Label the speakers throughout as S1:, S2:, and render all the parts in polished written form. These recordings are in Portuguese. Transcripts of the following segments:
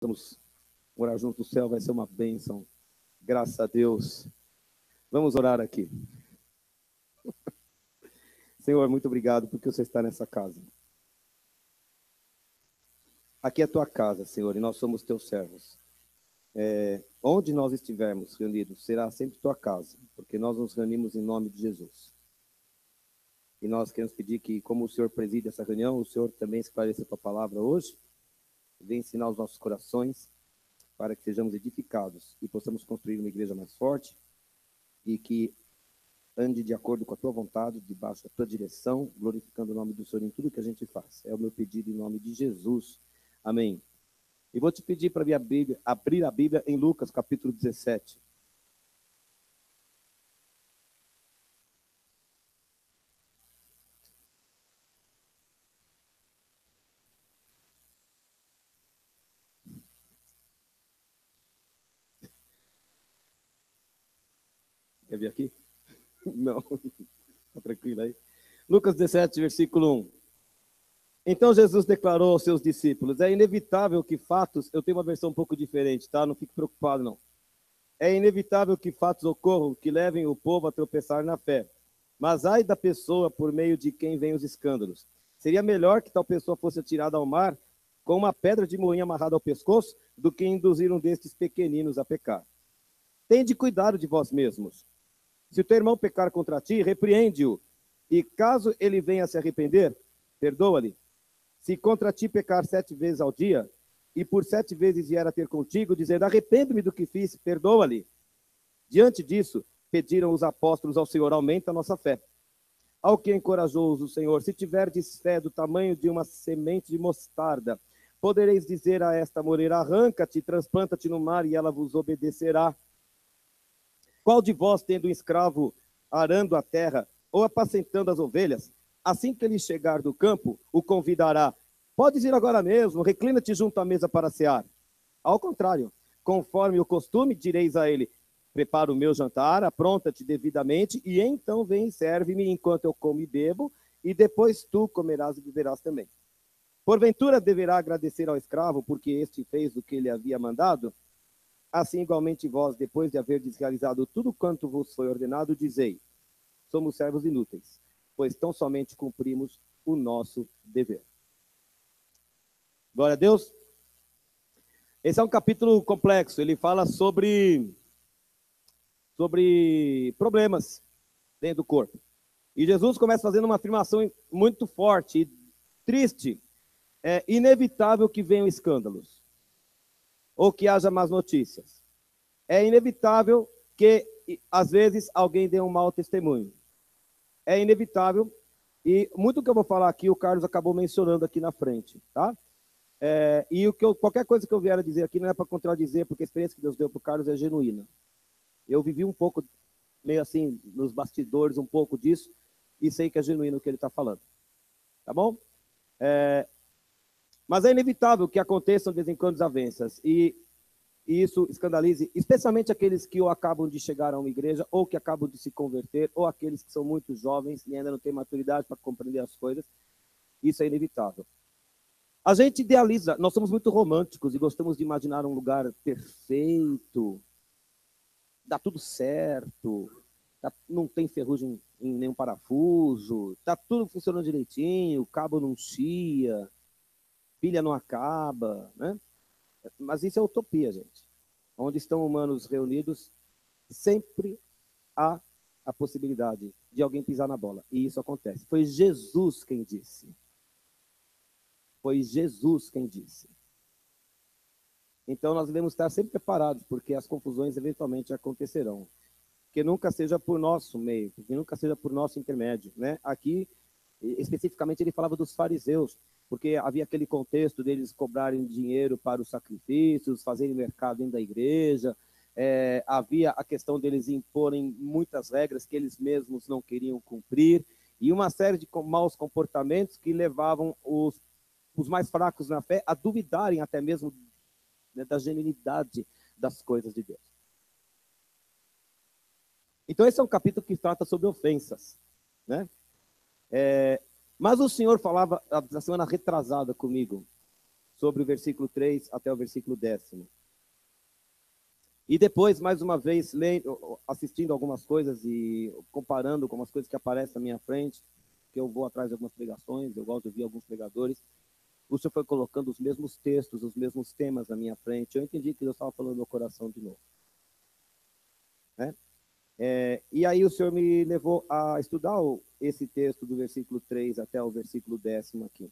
S1: Vamos orar junto, o céu vai ser uma bênção. Graças a Deus. Vamos orar aqui. Senhor, muito obrigado porque você está nessa casa. Aqui é a tua casa, Senhor, e nós somos teus servos. Onde nós estivermos reunidos, será sempre tua casa, porque nós nos reunimos em nome de Jesus. E nós queremos pedir que, como o Senhor preside essa reunião, o Senhor também esclareça a tua palavra hoje, venha ensinar os nossos corações, para que sejamos edificados e possamos construir uma igreja mais forte e que ande de acordo com a tua vontade, debaixo da tua direção, glorificando o nome do Senhor em tudo que a gente faz. É o meu pedido em nome de Jesus. Amém. E vou te pedir para abrir a Bíblia em Lucas, capítulo 17. Quer vir aqui? Não. Está tranquilo aí. Lucas 17, versículo 1. Então Jesus declarou aos seus discípulos: é inevitável que fatos... Eu tenho uma versão um pouco diferente, tá? Não fique preocupado, não. É inevitável que fatos ocorram que levem o povo a tropeçar na fé. Mas ai da pessoa por meio de quem vêm os escândalos. Seria melhor que tal pessoa fosse atirada ao mar com uma pedra de moinho amarrada ao pescoço do que induzir um destes pequeninos a pecar. Tende cuidado de vós mesmos. Se o teu irmão pecar contra ti, repreende-o. E caso ele venha a se arrepender, perdoa-lhe. Se contra ti pecar 7 vezes ao dia, e por 7 vezes vier a ter contigo, dizendo: arrependo-me do que fiz, perdoa-lhe. Diante disso, pediram os apóstolos ao Senhor: aumenta a nossa fé. Ao que encorajou-os o Senhor: se tiverdes fé do tamanho de uma semente de mostarda, podereis dizer a esta moreira: arranca-te, transplanta-te no mar, e ela vos obedecerá. Qual de vós, tendo um escravo arando a terra, ou apacentando as ovelhas, assim que ele chegar do campo, o convidará: podes ir agora mesmo, reclina-te junto à mesa para cear? Ao contrário, conforme o costume, direis a ele: prepara o meu jantar, apronta-te devidamente, e então vem e serve-me enquanto eu como e bebo, e depois tu comerás e beberás também. Porventura deverá agradecer ao escravo, porque este fez o que ele havia mandado? Assim, igualmente vós, depois de haverdes realizado tudo quanto vos foi ordenado, dizei: somos servos inúteis, pois tão somente cumprimos o nosso dever. Glória a Deus. Esse é um capítulo complexo, ele fala sobre problemas dentro do corpo. E Jesus começa fazendo uma afirmação muito forte e triste. É inevitável que venham escândalos, ou que haja más notícias. É inevitável que, às vezes, alguém dê um mau testemunho. É inevitável, e muito que eu vou falar aqui, o Carlos acabou mencionando aqui na frente, tá? E qualquer coisa que eu vier a dizer aqui não é para contradizer, porque a experiência que Deus deu para o Carlos é genuína. Eu vivi um pouco, meio assim, nos bastidores, um pouco disso, e sei que é genuíno o que ele está falando. Tá bom? Mas é inevitável que aconteçam de vez em quando desavenças, e isso escandalize, especialmente aqueles que ou acabam de chegar a uma igreja, ou que acabam de se converter, ou aqueles que são muito jovens e ainda não têm maturidade para compreender as coisas. Isso é inevitável. A gente idealiza, nós somos muito românticos e gostamos de imaginar um lugar perfeito, dá tudo certo, não tem ferrugem em nenhum parafuso, está tudo funcionando direitinho, o cabo não chia, pilha não acaba, né? Mas isso é utopia, gente. Onde estão humanos reunidos, sempre há a possibilidade de alguém pisar na bola. E isso acontece. Foi Jesus quem disse. Foi Jesus quem disse. Então nós devemos estar sempre preparados, porque as confusões eventualmente acontecerão. Que nunca seja por nosso meio, que nunca seja por nosso intermédio, né? Aqui, especificamente, ele falava dos fariseus, porque havia aquele contexto deles cobrarem dinheiro para os sacrifícios, fazerem mercado dentro da igreja, havia a questão deles imporem muitas regras que eles mesmos não queriam cumprir, e uma série de maus comportamentos que levavam os mais fracos na fé a duvidarem até mesmo, né, da genuinidade das coisas de Deus. Então esse é um capítulo que trata sobre ofensas, né? Mas o Senhor falava, a semana retrasada comigo, sobre o versículo 3 até o versículo 10º. E depois, mais uma vez, lendo, assistindo algumas coisas e comparando com as coisas que aparecem na minha frente, que eu vou atrás de algumas pregações, eu gosto de ouvir alguns pregadores, o Senhor foi colocando os mesmos textos, os mesmos temas na minha frente. Eu entendi que Deus estava falando no meu coração de novo. Né? E aí o Senhor me levou a estudar esse texto do versículo 3 até o versículo 10º aqui.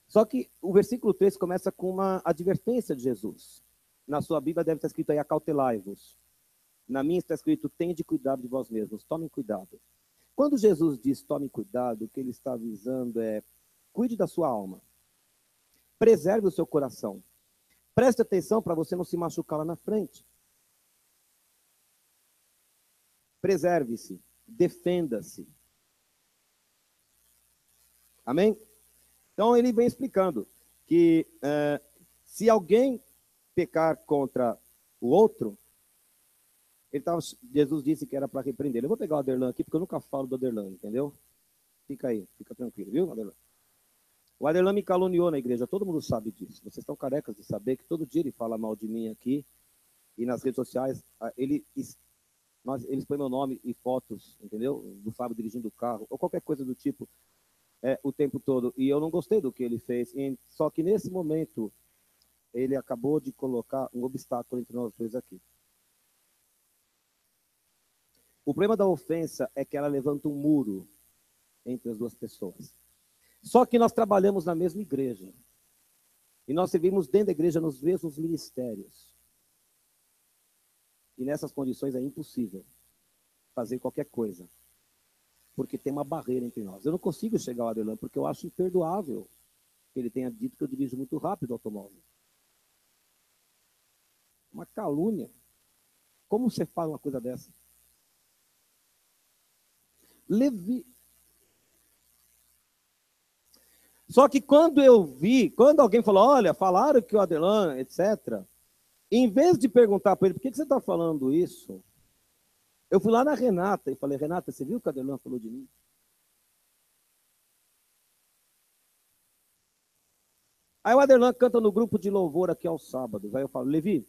S1: Só que o versículo 3 começa com uma advertência de Jesus. Na sua Bíblia deve estar escrito aí, acautelai-vos. Na minha está escrito, tende cuidado de vós mesmos, tomem cuidado. Quando Jesus diz tome cuidado, o que ele está avisando é, cuide da sua alma. Preserve o seu coração. Preste atenção para você não se machucar lá na frente. Preserve-se, defenda-se. Amém? Então ele vem explicando que se alguém pecar contra o outro, Jesus disse que era para repreender. Eu vou pegar o Aderlan aqui, porque eu nunca falo do Aderlan, entendeu? Fica aí, fica tranquilo, viu, Aderlan? O Aderlan me caluniou na igreja, todo mundo sabe disso. Vocês estão carecas de saber que todo dia ele fala mal de mim aqui, e nas redes sociais, eles põem meu nome e fotos, entendeu? Do Fábio dirigindo o carro, ou qualquer coisa do tipo, o tempo todo. E eu não gostei do que ele fez. Só que nesse momento, ele acabou de colocar um obstáculo entre nós dois aqui. O problema da ofensa é que ela levanta um muro entre as duas pessoas. Só que nós trabalhamos na mesma igreja. E nós servimos dentro da igreja nos mesmos ministérios. E nessas condições é impossível fazer qualquer coisa. Porque tem uma barreira entre nós. Eu não consigo chegar ao Adelan, porque eu acho imperdoável que ele tenha dito que eu dirijo muito rápido o automóvel. Uma calúnia. Como você fala uma coisa dessa? Só que quando alguém falou, olha, falaram que o Adelan, etc., em vez de perguntar para ele, por que você está falando isso? Eu fui lá na Renata e falei, Renata, você viu o que o Adelan falou de mim? Aí o Adelan canta no grupo de louvor aqui aos sábados. Aí eu falo, Levi,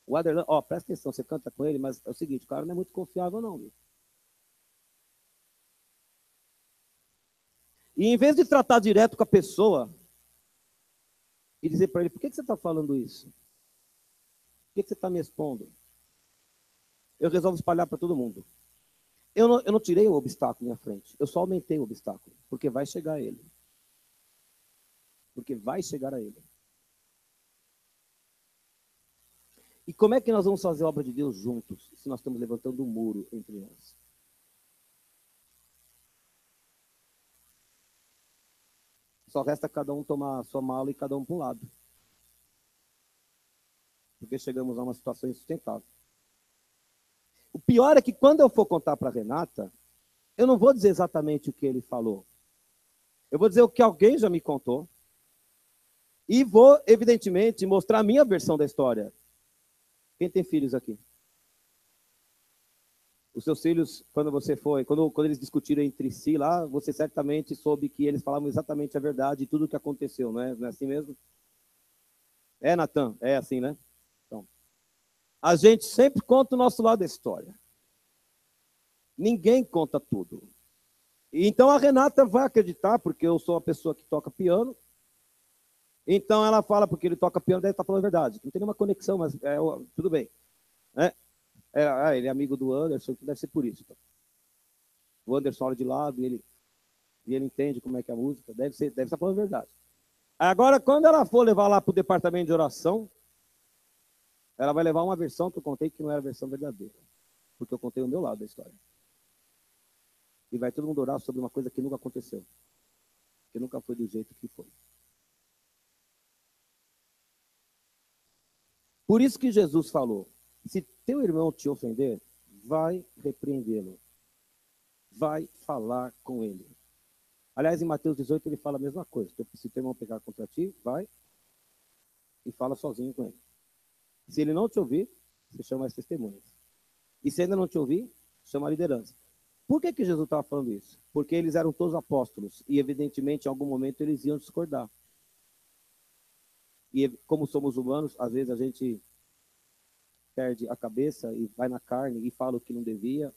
S1: o Adelan, presta atenção, você canta com ele, mas é o seguinte, o cara não é muito confiável não, viu? E em vez de tratar direto com a pessoa e dizer para ele, por que você está falando isso? Por que você está me expondo? Eu resolvo espalhar para todo mundo. Eu não tirei o obstáculo na minha frente, eu só aumentei o obstáculo, porque vai chegar a ele. Porque vai chegar a ele. E como é que nós vamos fazer a obra de Deus juntos, se nós estamos levantando um muro entre nós? Só resta cada um tomar a sua mala e cada um para um lado. Porque chegamos a uma situação insustentável. O pior é que quando eu for contar para a Renata, eu não vou dizer exatamente o que ele falou. Eu vou dizer o que alguém já me contou. E vou, evidentemente, mostrar a minha versão da história. Quem tem filhos aqui? Os seus filhos, quando eles discutiram entre si lá, você certamente soube que eles falavam exatamente a verdade e tudo o que aconteceu, não é? Não é assim mesmo? É, Natan? É assim, né? Então, a gente sempre conta o nosso lado da história. Ninguém conta tudo. Então a Renata vai acreditar, porque eu sou uma pessoa que toca piano. Então ela fala, porque ele toca piano, deve estar falando a verdade. Não tem nenhuma conexão, mas tudo bem. Ele é amigo do Anderson, deve ser por isso. Então. O Anderson olha de lado e ele entende como é que é a música, deve estar falando a verdade. Agora, quando ela for levar lá para o departamento de oração, ela vai levar uma versão que eu contei que não era a versão verdadeira. Porque eu contei o meu lado da história. E vai todo mundo orar sobre uma coisa que nunca aconteceu. Que nunca foi do jeito que foi. Por isso que Jesus falou, se teu irmão te ofender, vai repreendê-lo. Vai falar com ele. Aliás, em Mateus 18 ele fala a mesma coisa. Se teu irmão pegar contra ti, vai e fala sozinho com ele. Se ele não te ouvir, você chama as testemunhas. E se ainda não te ouvir, chama a liderança. Por que Jesus estava falando isso? Porque eles eram todos apóstolos e, evidentemente, em algum momento eles iam discordar. E como somos humanos, às vezes a gente perde a cabeça e vai na carne e fala o que não devia.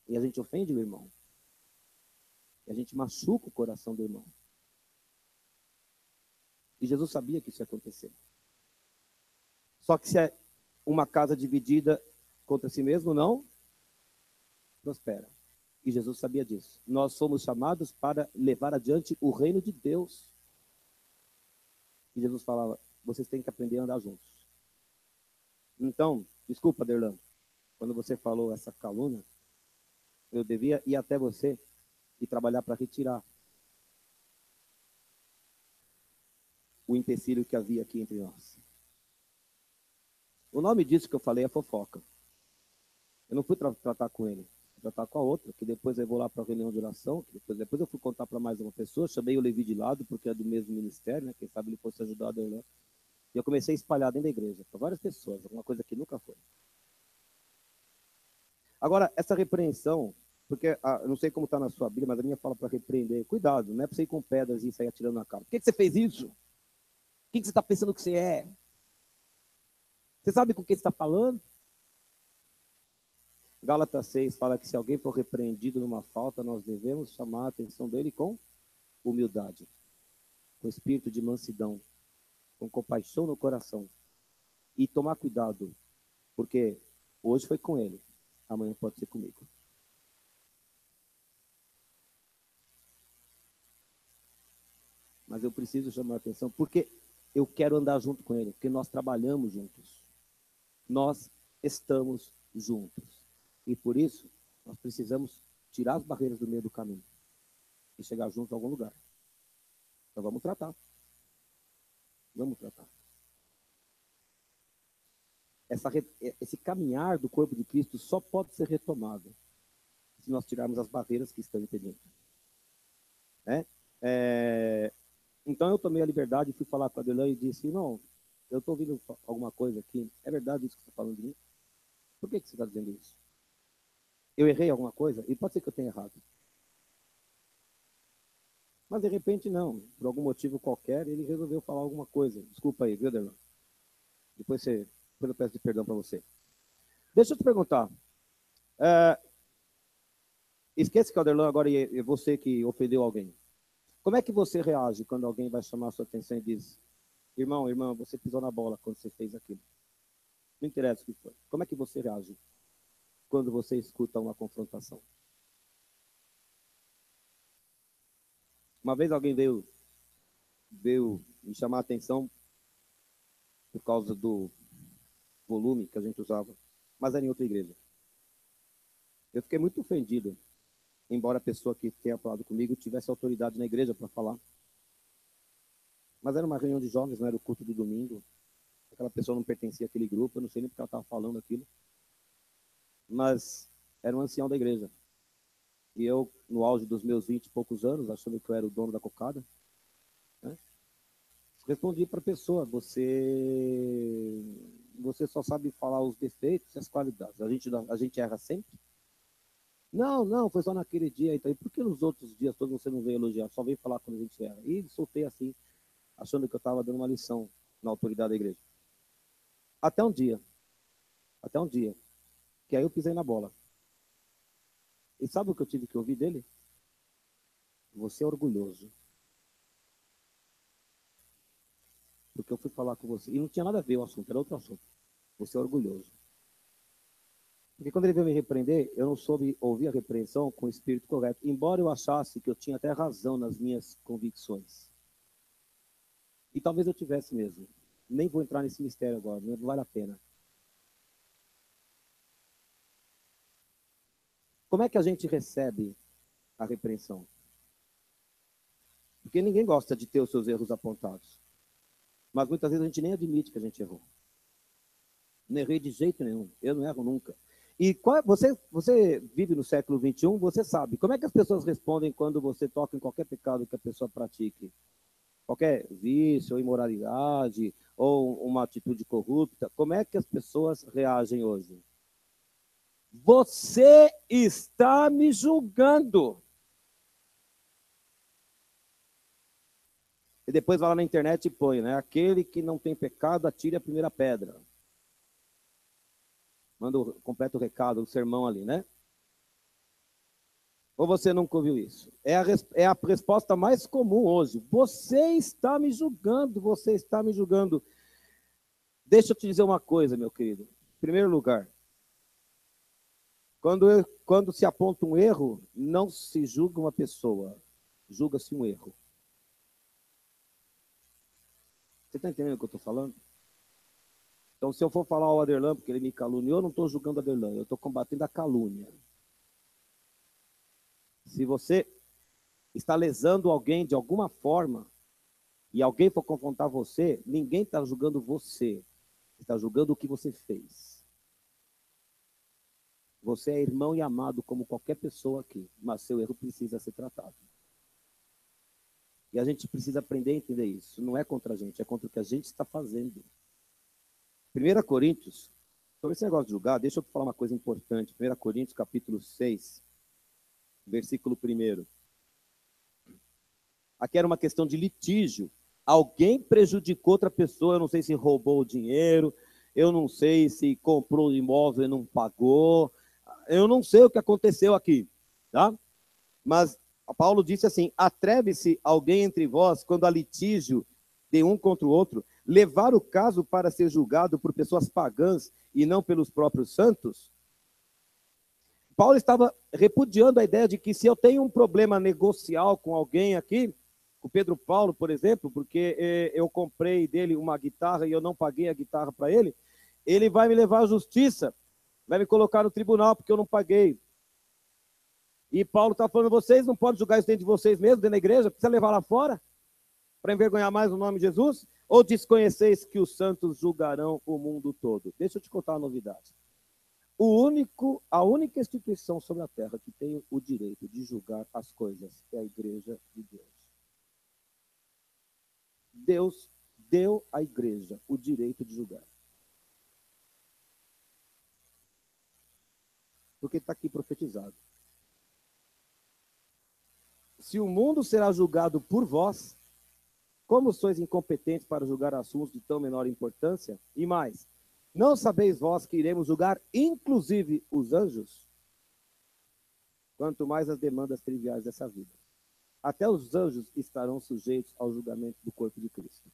S1: E a gente ofende o irmão. E a gente machuca o coração do irmão. E Jesus sabia que isso ia acontecer. Só que se é uma casa dividida contra si mesmo, não prospera. E Jesus sabia disso. Nós somos chamados para levar adiante o reino de Deus. E Jesus falava, vocês têm que aprender a andar juntos. Então, desculpa, Derlan, quando você falou essa calúnia, eu devia ir até você e trabalhar para retirar o empecilho que havia aqui entre nós. O nome disso que eu falei é fofoca. Eu não fui tratar com ele, fui tratar com a outra, que depois eu vou lá para a reunião de oração, que depois eu fui contar para mais uma pessoa, chamei o Levi de lado, porque é do mesmo ministério, né? Quem sabe ele fosse ajudar a Derlan. E eu comecei a espalhar dentro da igreja, para várias pessoas, alguma coisa que nunca foi. Agora, essa repreensão, porque eu não sei como está na sua Bíblia, mas a minha fala para repreender. Cuidado, não é para você ir com pedras e sair atirando na cara. Por que você fez isso? Quem que você está pensando que você é? Você sabe com o que você está falando? Gálatas 6 fala que se alguém for repreendido numa falta, nós devemos chamar a atenção dele com humildade, com espírito de mansidão, com compaixão no coração. E tomar cuidado, porque hoje foi com ele, amanhã pode ser comigo. Mas eu preciso chamar a atenção, porque eu quero andar junto com ele, porque nós trabalhamos juntos. Nós estamos juntos. E por isso, nós precisamos tirar as barreiras do meio do caminho e chegar juntos a algum lugar. Então vamos tratar. Vamos tratar. Esse caminhar do corpo de Cristo só pode ser retomado se nós tirarmos as barreiras que estão impedindo. Então eu tomei a liberdade e fui falar com a Adelan e disse, não, eu estou ouvindo alguma coisa aqui, é verdade isso que você está falando de mim? Por que você está dizendo isso? Eu errei alguma coisa? E pode ser que eu tenha errado. Mas de repente não, por algum motivo qualquer, ele resolveu falar alguma coisa. Desculpa aí, viu, Adelan? Depois eu peço perdão para você. Deixa eu te perguntar. Esquece que o Adelan agora é você que ofendeu alguém. Como é que você reage quando alguém vai chamar a sua atenção e diz, irmão, irmã, você pisou na bola quando você fez aquilo? Não interessa o que foi. Como é que você reage quando você escuta uma confrontação? Uma vez alguém veio me chamar a atenção por causa do volume que a gente usava, mas era em outra igreja. Eu fiquei muito ofendido, embora a pessoa que tenha falado comigo tivesse autoridade na igreja para falar. Mas era uma reunião de jovens, não era o culto do domingo. Aquela pessoa não pertencia àquele grupo, eu não sei nem porque ela estava falando aquilo. Mas era um ancião da igreja. E eu, no auge dos meus 20 e poucos anos, achando que eu era o dono da cocada, né, respondi para a pessoa, você só sabe falar os defeitos e as qualidades. A gente erra sempre? Não, foi só naquele dia. Então, e por que nos outros dias todos você não veio elogiar? Só veio falar quando a gente erra. E soltei assim, achando que eu estava dando uma lição na autoridade da igreja. Até um dia, que aí eu pisei na bola. E sabe o que eu tive que ouvir dele? Você é orgulhoso. Porque eu fui falar com você. E não tinha nada a ver o assunto, era outro assunto. Você é orgulhoso. Porque quando ele veio me repreender, eu não soube ouvir a repreensão com o espírito correto. Embora eu achasse que eu tinha até razão nas minhas convicções. E talvez eu tivesse mesmo. Nem vou entrar nesse mistério agora, não vale a pena. Como é que a gente recebe a repreensão? Porque ninguém gosta de ter os seus erros apontados. Mas muitas vezes a gente nem admite que a gente errou. Não errei de jeito nenhum. Eu não erro nunca. E você vive no século XXI, você sabe. Como é que as pessoas respondem quando você toca em qualquer pecado que a pessoa pratique? Qualquer vício, ou imoralidade, ou uma atitude corrupta. Como é que as pessoas reagem hoje? Você está me julgando. E depois vai lá na internet e põe, né? Aquele que não tem pecado, atire a primeira pedra. Manda o completo recado, o sermão ali, né? Ou você nunca ouviu isso? É a resposta mais comum hoje. Você está me julgando, você está me julgando. Deixa eu te dizer uma coisa, meu querido. Em primeiro lugar, quando se aponta um erro, não se julga uma pessoa, julga-se um erro. Você está entendendo o que eu estou falando? Então, se eu for falar ao Aderlan porque ele me caluniou, eu não estou julgando o Aderlan, eu estou combatendo a calúnia. Se você está lesando alguém de alguma forma, e alguém for confrontar você, ninguém está julgando você, está julgando o que você fez. Você é irmão e amado como qualquer pessoa aqui, mas seu erro precisa ser tratado. E a gente precisa aprender a entender isso. Não é contra a gente, é contra o que a gente está fazendo. 1 Coríntios, sobre esse negócio de julgar, deixa eu falar uma coisa importante. 1 Coríntios, capítulo 6, versículo 1. Aqui era uma questão de litígio. Alguém prejudicou outra pessoa, eu não sei se roubou o dinheiro, eu não sei se comprou o imóvel e não pagou, eu não sei o que aconteceu aqui, tá? Mas Paulo disse assim: atreve-se alguém entre vós, quando há litígio de um contra o outro, levar o caso para ser julgado por pessoas pagãs e não pelos próprios santos? Paulo estava repudiando a ideia de que se eu tenho um problema negocial com alguém aqui, o Pedro Paulo, por exemplo, porque eu comprei dele uma guitarra e eu não paguei a guitarra para ele, ele vai me levar à justiça, vai me colocar no tribunal porque eu não paguei. E Paulo está falando, vocês não podem julgar isso dentro de vocês mesmos, dentro da igreja, precisa levar lá fora, para envergonhar mais o nome de Jesus? Ou desconheceis que os santos julgarão o mundo todo? Deixa eu te contar uma novidade. A única instituição sobre a terra que tem o direito de julgar as coisas é a igreja de Deus. Deus deu à igreja o direito de julgar. Porque está aqui profetizado. Se o mundo será julgado por vós, como sois incompetentes para julgar assuntos de tão menor importância? E mais, não sabeis vós que iremos julgar inclusive os anjos? Quanto mais as demandas triviais dessa vida. Até os anjos estarão sujeitos ao julgamento do corpo de Cristo.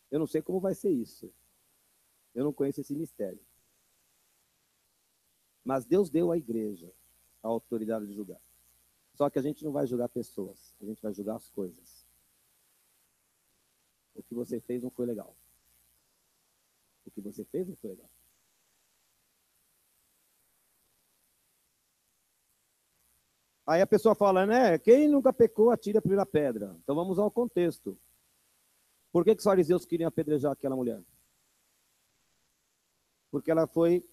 S1: Eu não sei como vai ser isso. Eu não conheço esse mistério. Mas Deus deu à igreja a autoridade de julgar. Só que a gente não vai julgar pessoas, a gente vai julgar as coisas. O que você fez não foi legal. O que você fez não foi legal. Aí a pessoa fala, né? Quem nunca pecou, atira a primeira pedra. Então vamos ao contexto. Por que os fariseus queriam apedrejar aquela mulher? Porque ela foi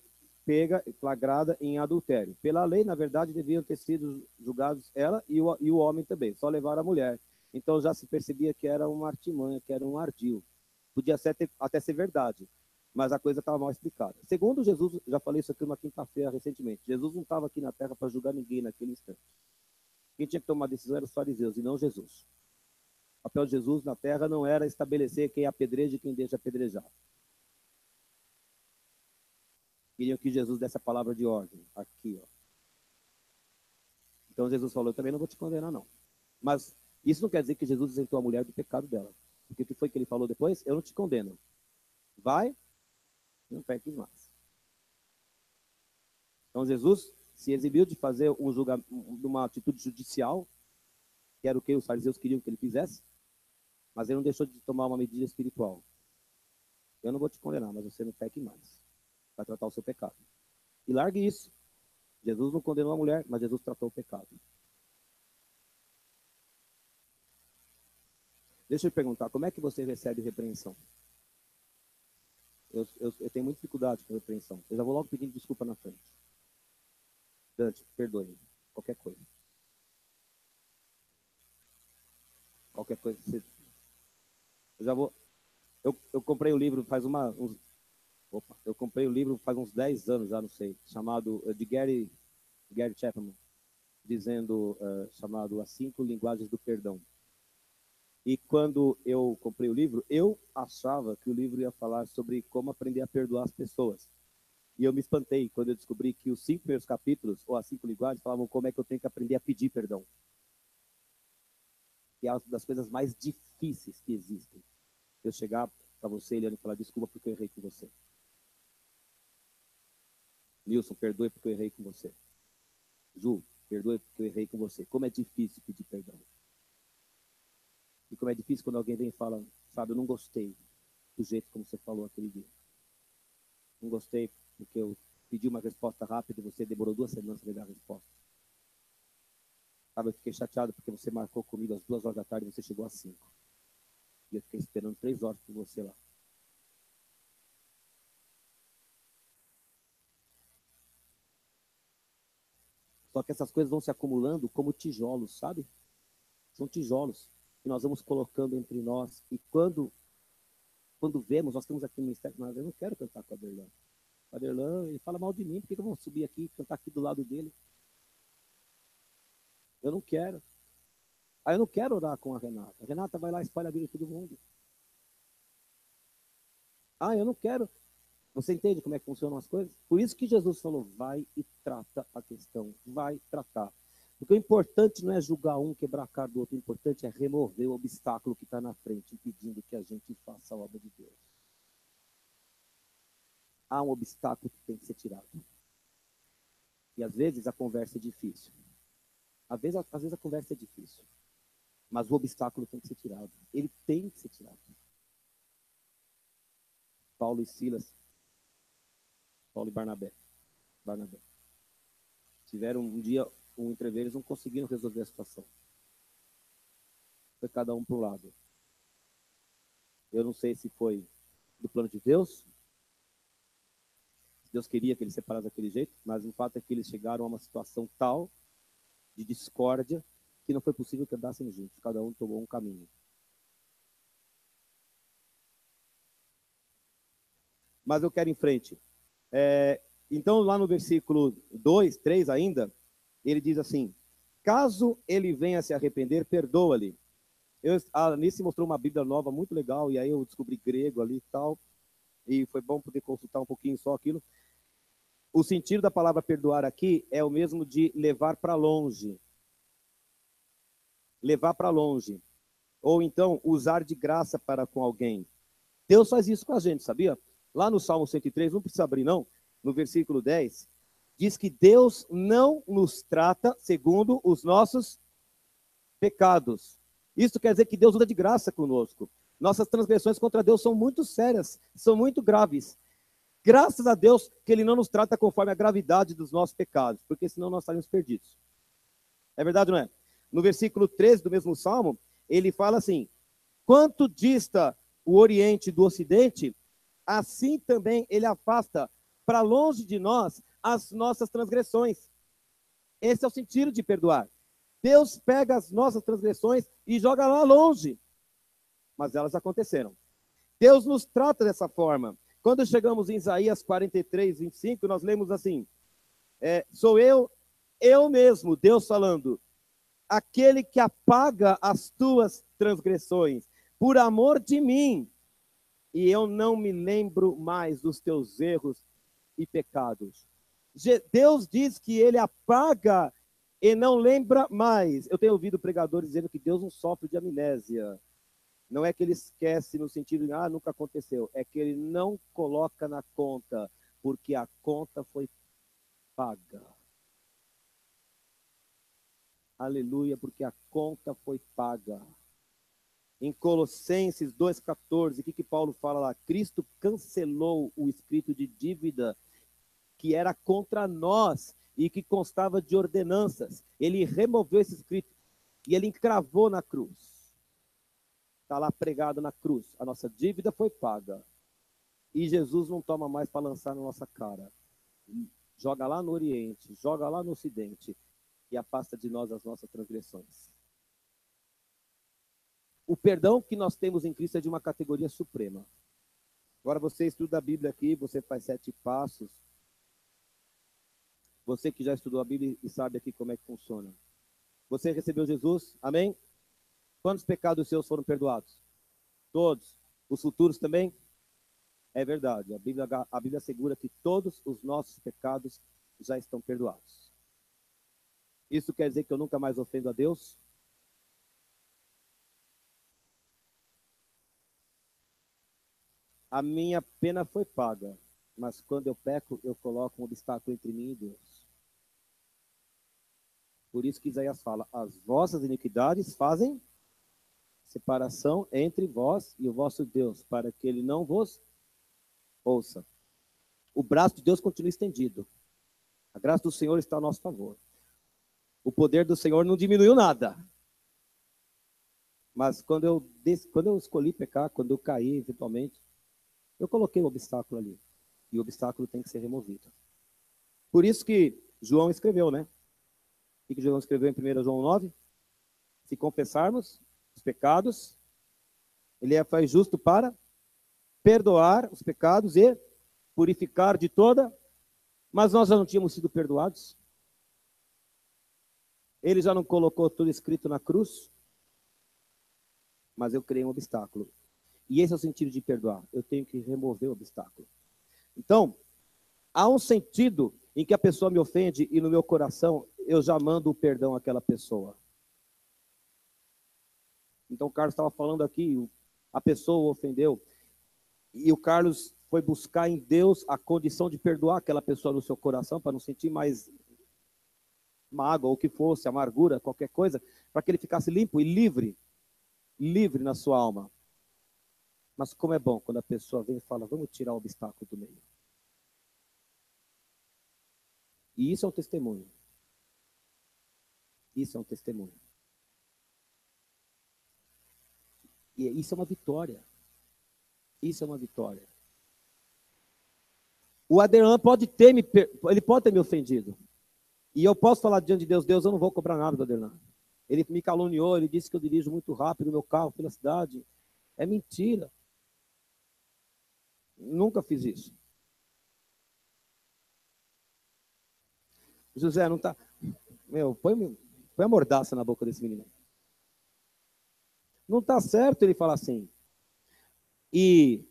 S1: pega e flagrada em adultério. Pela lei, na verdade, deviam ter sido julgados ela e o homem também. Só levaram a mulher. Então já se percebia que era uma artimanha, que era um ardil. Podia até ser verdade, mas a coisa estava mal explicada. Segundo Jesus, já falei isso aqui uma quinta-feira recentemente, Jesus não estava aqui na terra para julgar ninguém naquele instante. Quem tinha que tomar a decisão eram os fariseus e não Jesus. O papel de Jesus na terra não era estabelecer quem apedreja e quem deixa apedrejar. Queriam que Jesus desse a palavra de ordem. Aqui, ó. Então Jesus falou, eu também não vou te condenar, não. Mas isso não quer dizer que Jesus isentou a mulher do pecado dela. Porque o que foi que ele falou depois? Eu não te condeno. Vai, não peques mais. Então Jesus se exibiu de fazer uma atitude judicial, que era o que os fariseus queriam que ele fizesse, mas ele não deixou de tomar uma medida espiritual. Eu não vou te condenar, mas você não peque mais. Vai tratar o seu pecado. E largue isso. Jesus não condenou a mulher, mas Jesus tratou o pecado. Deixa eu perguntar, como é que você recebe repreensão? Eu tenho muita dificuldade com repreensão. Eu já vou logo pedindo desculpa na frente. Dante, perdoe. Qualquer coisa. Qualquer coisa. Eu já vou... Eu comprei o livro faz eu comprei o livro faz uns 10 anos, já não sei, chamado de Gary Chapman, chamado As 5 Linguagens do Perdão. E quando eu comprei o livro, eu achava que o livro ia falar sobre como aprender a perdoar as pessoas. E eu me espantei quando eu descobri que os 5 primeiros capítulos, ou as 5 linguagens, falavam como é que eu tenho que aprender a pedir perdão. Que é uma das coisas mais difíceis que existem. Eu chegar para você, Eliane, e falar, desculpa porque eu errei com você. Nilson, perdoe porque eu errei com você. Ju, perdoe porque eu errei com você. Como é difícil pedir perdão. E como é difícil quando alguém vem e fala, sabe, eu não gostei do jeito como você falou aquele dia. Não gostei porque eu pedi uma resposta rápida e você demorou 2 semanas para me dar a resposta. Sabe, eu fiquei chateado porque você marcou comigo às 2 horas da tarde e você chegou às 5. E eu fiquei esperando 3 horas por você lá. Só que essas coisas vão se acumulando como tijolos, sabe? São tijolos que nós vamos colocando entre nós. E quando vemos, nós estamos aqui no ministério, mas eu não quero cantar com a Aderlan. O Aderlan, ele fala mal de mim, por que eu vou subir aqui e cantar aqui do lado dele? Eu não quero. Aí eu não quero orar com a Renata. A Renata vai lá e espalha a vida de todo mundo. Ah, eu não quero. Você entende como é que funcionam as coisas? Por isso que Jesus falou, vai e trata a questão. Vai tratar. Porque o importante não é julgar um, quebrar a cara do outro. O importante é remover o obstáculo que está na frente, impedindo que a gente faça a obra de Deus. Há um obstáculo que tem que ser tirado. E às vezes a conversa é difícil. Às vezes a conversa é difícil. Mas o obstáculo tem que ser tirado. Ele tem que ser tirado. Paulo e Silas, Paulo e Barnabé. Tiveram um dia um entrever, eles não conseguiram resolver a situação. Foi cada um para um lado. Eu não sei se foi do plano de Deus. Deus queria que eles separassem daquele jeito, mas o fato é que eles chegaram a uma situação tal de discórdia que não foi possível que andassem juntos. Cada um tomou um caminho. Mas eu quero ir em frente. Então, lá no versículo 2, 3 ainda, ele diz assim, caso ele venha se arrepender, perdoa-lhe. A Anice mostrou uma Bíblia nova muito legal, e aí eu descobri grego ali e tal, e foi bom poder consultar um pouquinho só aquilo. O sentido da palavra perdoar aqui é o mesmo de levar para longe. Levar para longe. Ou então, usar de graça para com alguém. Deus faz isso com a gente, sabia? Lá no Salmo 103, não precisa abrir não, no versículo 10, diz que Deus não nos trata segundo os nossos pecados. Isso quer dizer que Deus usa de graça conosco. Nossas transgressões contra Deus são muito sérias, são muito graves. Graças a Deus que Ele não nos trata conforme a gravidade dos nossos pecados, porque senão nós estaríamos perdidos. É verdade ou não é? No versículo 13 do mesmo Salmo, ele fala assim, quanto dista o Oriente do Ocidente, assim também Ele afasta para longe de nós as nossas transgressões. Esse é o sentido de perdoar. Deus pega as nossas transgressões e joga lá longe. Mas elas aconteceram. Deus nos trata dessa forma. Quando chegamos em Isaías 43, 25, nós lemos assim, sou eu mesmo, Deus falando, aquele que apaga as tuas transgressões, por amor de mim, e eu não me lembro mais dos teus erros e pecados. Deus diz que ele apaga e não lembra mais. Eu tenho ouvido pregadores dizendo que Deus não sofre de amnésia. Não é que ele esquece no sentido de, nunca aconteceu. É que ele não coloca na conta, porque a conta foi paga. Aleluia, porque a conta foi paga. Em Colossenses 2,14, o que Paulo fala lá? Cristo cancelou o escrito de dívida que era contra nós e que constava de ordenanças. Ele removeu esse escrito e ele encravou na cruz. Está lá pregado na cruz. A nossa dívida foi paga. E Jesus não toma mais para lançar na nossa cara. Joga lá no Oriente, joga lá no Ocidente e afasta de nós as nossas transgressões. O perdão que nós temos em Cristo é de uma categoria suprema. Agora você estuda a Bíblia aqui, você faz 7 passos. Você que já estudou a Bíblia e sabe aqui como é que funciona. Você recebeu Jesus, amém? Quantos pecados seus foram perdoados? Todos. Os futuros também? É verdade. A Bíblia assegura que todos os nossos pecados já estão perdoados. Isso quer dizer que eu nunca mais ofendo a Deus? A minha pena foi paga, mas quando eu peco, eu coloco um obstáculo entre mim e Deus. Por isso que Isaías fala, as vossas iniquidades fazem separação entre vós e o vosso Deus, para que ele não vos ouça. O braço de Deus continua estendido. A graça do Senhor está a nosso favor. O poder do Senhor não diminuiu nada. Mas quando eu escolhi pecar, quando eu caí eventualmente, eu coloquei um obstáculo ali. E o obstáculo tem que ser removido. Por isso que João escreveu, né? O que João escreveu em 1 João 9? Se confessarmos os pecados, ele faz justo para perdoar os pecados e purificar de toda. Mas nós já não tínhamos sido perdoados? Ele já não colocou tudo escrito na cruz? Mas eu criei um obstáculo. E esse é o sentido de perdoar. Eu tenho que remover o obstáculo. Então, há um sentido em que a pessoa me ofende e no meu coração eu já mando o perdão àquela pessoa. Então o Carlos estava falando aqui, a pessoa o ofendeu, e o Carlos foi buscar em Deus a condição de perdoar aquela pessoa no seu coração, para não sentir mais mágoa, ou o que fosse, amargura, qualquer coisa, para que ele ficasse limpo e livre na sua alma. Mas como é bom quando a pessoa vem e fala, vamos tirar o obstáculo do meio. E isso é um testemunho. Isso é um testemunho. E isso é uma vitória. Isso é uma vitória. O Aderlan ele pode ter me ofendido. E eu posso falar diante de Deus, Deus, eu não vou cobrar nada do Aderlan. Ele me caluniou, ele disse que eu dirijo muito rápido o meu carro pela cidade. É mentira. Nunca fiz isso. José, não tá... põe a mordaça na boca desse menino. Não está certo ele falar assim. E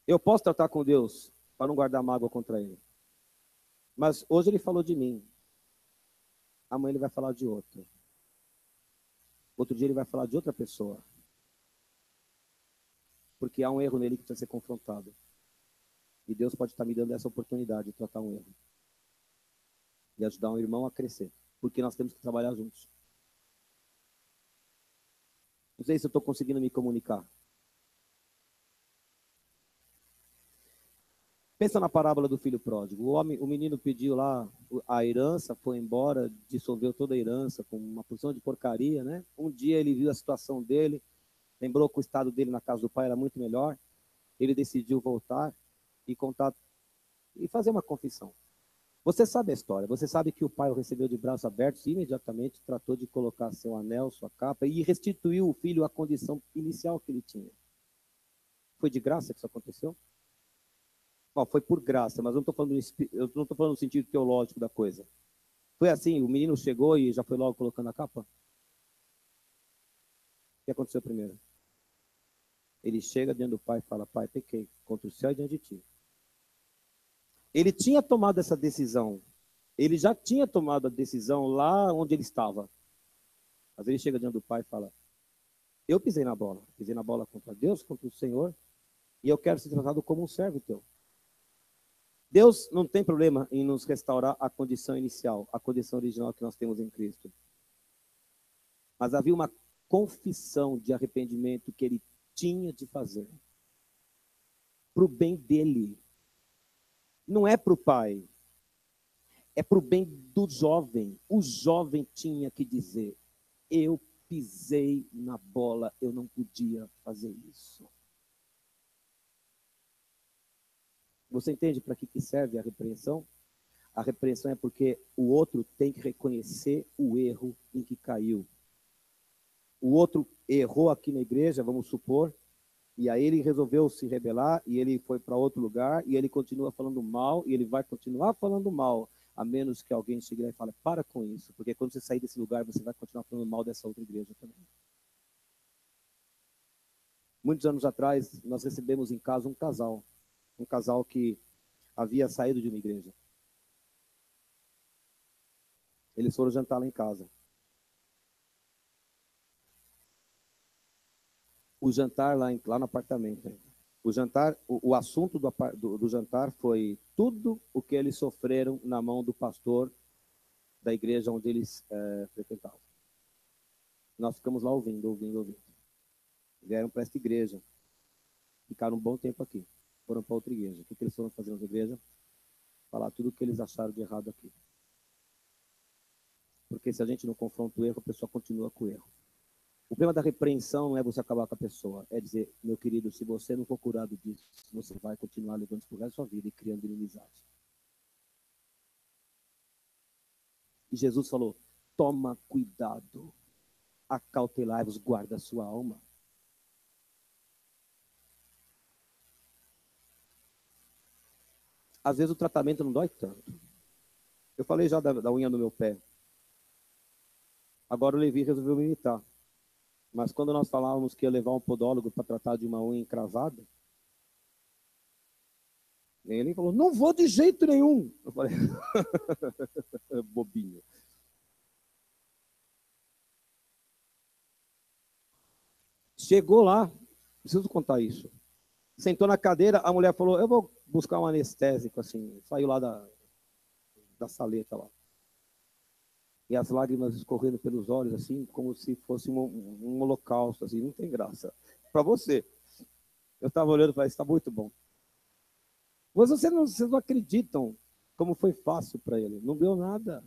S1: eu posso tratar com Deus para não guardar mágoa contra ele. Mas hoje ele falou de mim. Amanhã ele vai falar de outro. Outro dia ele vai falar de outra pessoa. Porque há um erro nele que precisa ser confrontado. E Deus pode estar me dando essa oportunidade de tratar um erro. E ajudar um irmão a crescer. Porque nós temos que trabalhar juntos. Não sei se eu estou conseguindo me comunicar. Pensa na parábola do filho pródigo. O menino pediu lá a herança, foi embora, dissolveu toda a herança com uma porção de porcaria, né? Um dia ele viu a situação dele, lembrou que o estado dele na casa do pai era muito melhor. Ele decidiu voltar e contar e fazer uma confissão. Você sabe a história, você sabe que o pai o recebeu de braços abertos e imediatamente tratou de colocar seu anel, sua capa e restituiu o filho à condição inicial que ele tinha. Foi de graça que isso aconteceu? Foi por graça, mas eu não estou falando no sentido teológico da coisa. Foi assim, o menino chegou e já foi logo colocando a capa? O que aconteceu primeiro? Ele chega diante do pai e fala, pai, pequei contra o céu e diante de ti. Ele tinha tomado essa decisão. Ele já tinha tomado a decisão lá onde ele estava. Mas ele chega diante do pai e fala, eu pisei na bola contra Deus, contra o Senhor, e eu quero ser tratado como um servo teu. Deus não tem problema em nos restaurar a condição inicial, a condição original que nós temos em Cristo. Mas havia uma confissão de arrependimento que ele tinha de fazer. Para o bem dele. Não é para o pai. É para o bem do jovem. O jovem tinha que dizer, eu pisei na bola, eu não podia fazer isso. Você entende para que serve a repreensão? A repreensão é porque o outro tem que reconhecer o erro em que caiu. O outro errou aqui na igreja, vamos supor, e aí ele resolveu se rebelar, e ele foi para outro lugar, e ele continua falando mal, e ele vai continuar falando mal, a menos que alguém chegue lá e fale, para com isso, porque quando você sair desse lugar, você vai continuar falando mal dessa outra igreja também. Muitos anos atrás, nós recebemos em casa um casal que havia saído de uma igreja. Eles foram jantar lá em casa. O jantar lá no apartamento. O jantar, o assunto do jantar foi tudo o que eles sofreram na mão do pastor da igreja onde eles frequentavam. Nós ficamos lá ouvindo. Vieram para esta igreja. Ficaram um bom tempo aqui. Foram para outra igreja. O que eles foram fazer na igreja? Falar tudo o que eles acharam de errado aqui. Porque se a gente não confronta o erro, a pessoa continua com o erro. O problema da repreensão não é você acabar com a pessoa. É dizer, meu querido, se você não for curado disso, você vai continuar levando isso por resto da sua vida e criando inimizade. E Jesus falou, toma cuidado. Acautelai-vos, guarda a sua alma. Às vezes o tratamento não dói tanto. Eu falei já da unha no meu pé. Agora o Levi resolveu me imitar. Mas quando nós falávamos que ia levar um podólogo para tratar de uma unha encravada, ele falou, não vou de jeito nenhum. Eu falei, bobinho. Chegou lá, preciso contar isso. Sentou na cadeira, a mulher falou, eu vou buscar um anestésico, assim. Saiu lá da saleta lá. E as lágrimas escorrendo pelos olhos, assim, como se fosse um holocausto, assim, não tem graça. Para você. Eu estava olhando e falei, está muito bom. Mas vocês não acreditam como foi fácil para ele. Não deu nada.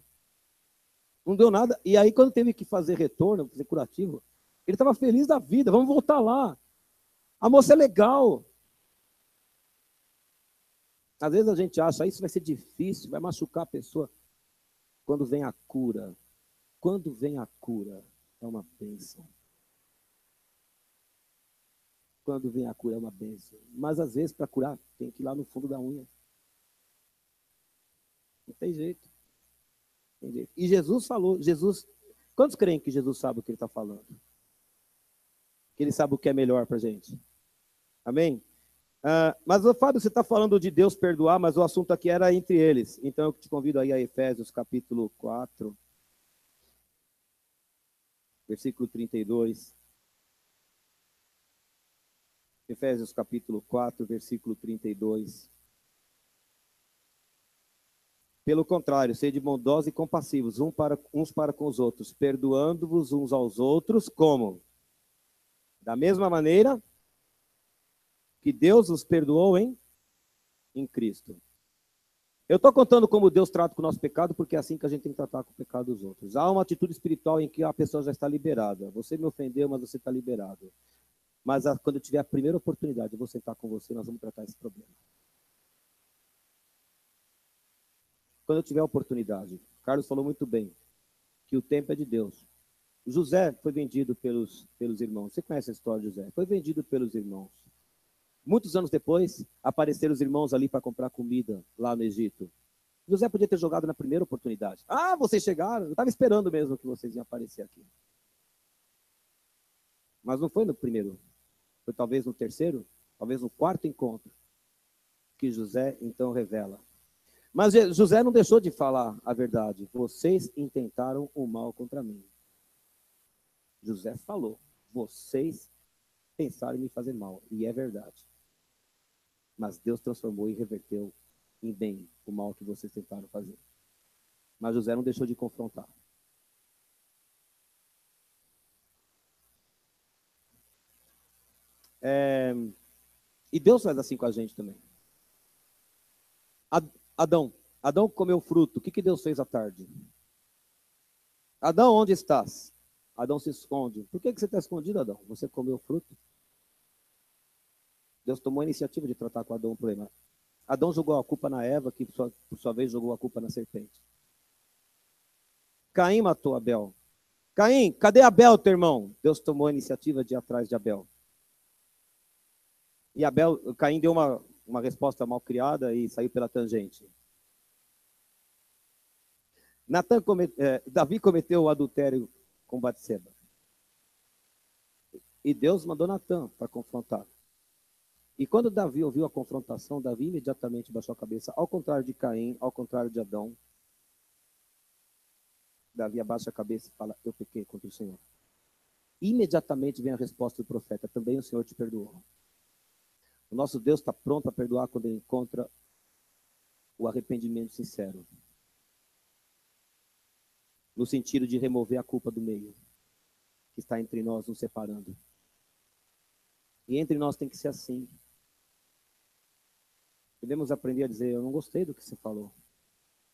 S1: Não deu nada. E aí, quando teve que fazer retorno, fazer curativo, ele estava feliz da vida. Vamos voltar lá. A moça é legal. Às vezes a gente acha, isso vai ser difícil, vai machucar a pessoa. Quando vem a cura, é uma bênção. Quando vem a cura, é uma bênção. Mas às vezes, para curar, tem que ir lá no fundo da unha. Não tem jeito. E Jesus falou, quantos creem que Jesus sabe o que ele está falando? Que ele sabe o que é melhor para a gente? Amém? Mas, Fábio, você está falando de Deus perdoar, mas o assunto aqui era entre eles. Então, eu te convido aí a Efésios, capítulo 4, versículo 32. Efésios, capítulo 4, versículo 32. Pelo contrário, sede bondosos e compassivos, uns para com os outros, perdoando-vos uns aos outros, como? Da mesma maneira que Deus os perdoou em Cristo. Eu estou contando como Deus trata com o nosso pecado, porque é assim que a gente tem que tratar com o pecado dos outros. Há uma atitude espiritual em que a pessoa já está liberada. Você me ofendeu, mas você está liberado. Mas quando eu tiver a primeira oportunidade, eu vou sentar com você e nós vamos tratar esse problema. Quando eu tiver a oportunidade. Carlos falou muito bem, que o tempo é de Deus. José foi vendido pelos irmãos. Você conhece a história de José? Foi vendido pelos irmãos. Muitos anos depois, apareceram os irmãos ali para comprar comida lá no Egito. José podia ter jogado na primeira oportunidade. Ah, vocês chegaram. Eu estava esperando mesmo que vocês iam aparecer aqui. Mas não foi no primeiro. Foi talvez no terceiro, talvez no quarto encontro, que José então revela. Mas José não deixou de falar a verdade. Vocês intentaram o mal contra mim. José falou, vocês pensaram em me fazer mal. E é verdade. Mas Deus transformou e reverteu em bem o mal que vocês tentaram fazer. Mas José não deixou de confrontar. E Deus faz assim com a gente também. Adão comeu fruto. O que Deus fez à tarde? Adão, onde estás? Adão se esconde. Por que você está escondido, Adão? Você comeu fruto? Deus tomou a iniciativa de tratar com Adão o problema. Adão jogou a culpa na Eva, que por sua vez jogou a culpa na serpente. Caim matou Abel. Caim, cadê Abel, teu irmão? Deus tomou a iniciativa de ir atrás de Abel. E Caim deu uma resposta mal criada e saiu pela tangente. Davi cometeu o adultério com Batseba. E Deus mandou Natan para confrontar. E quando Davi ouviu a confrontação, Davi imediatamente baixou a cabeça, ao contrário de Caim, ao contrário de Adão. Davi abaixa a cabeça e fala, eu pequei contra o Senhor. Imediatamente vem a resposta do profeta, também o Senhor te perdoou. O nosso Deus está pronto a perdoar quando ele encontra o arrependimento sincero. No sentido de remover a culpa do meio, que está entre nós, nos separando. E entre nós tem que ser assim. Devemos aprender a dizer, eu não gostei do que você falou.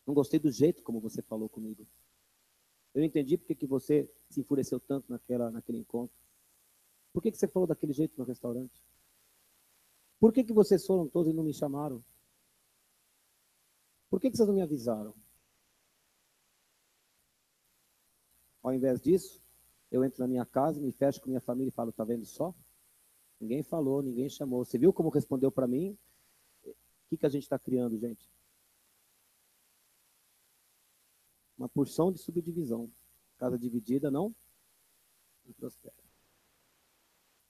S1: Não gostei do jeito como você falou comigo. Eu não entendi porque que você se enfureceu tanto naquele encontro. Por que você falou daquele jeito no restaurante? Por que vocês foram todos e não me chamaram? Por que vocês não me avisaram? Ao invés disso, eu entro na minha casa, me fecho com minha família e falo, tá vendo só? Ninguém falou, ninguém chamou. Você viu como respondeu para mim? O que a gente está criando, gente? Uma porção de subdivisão. Casa dividida não prospera.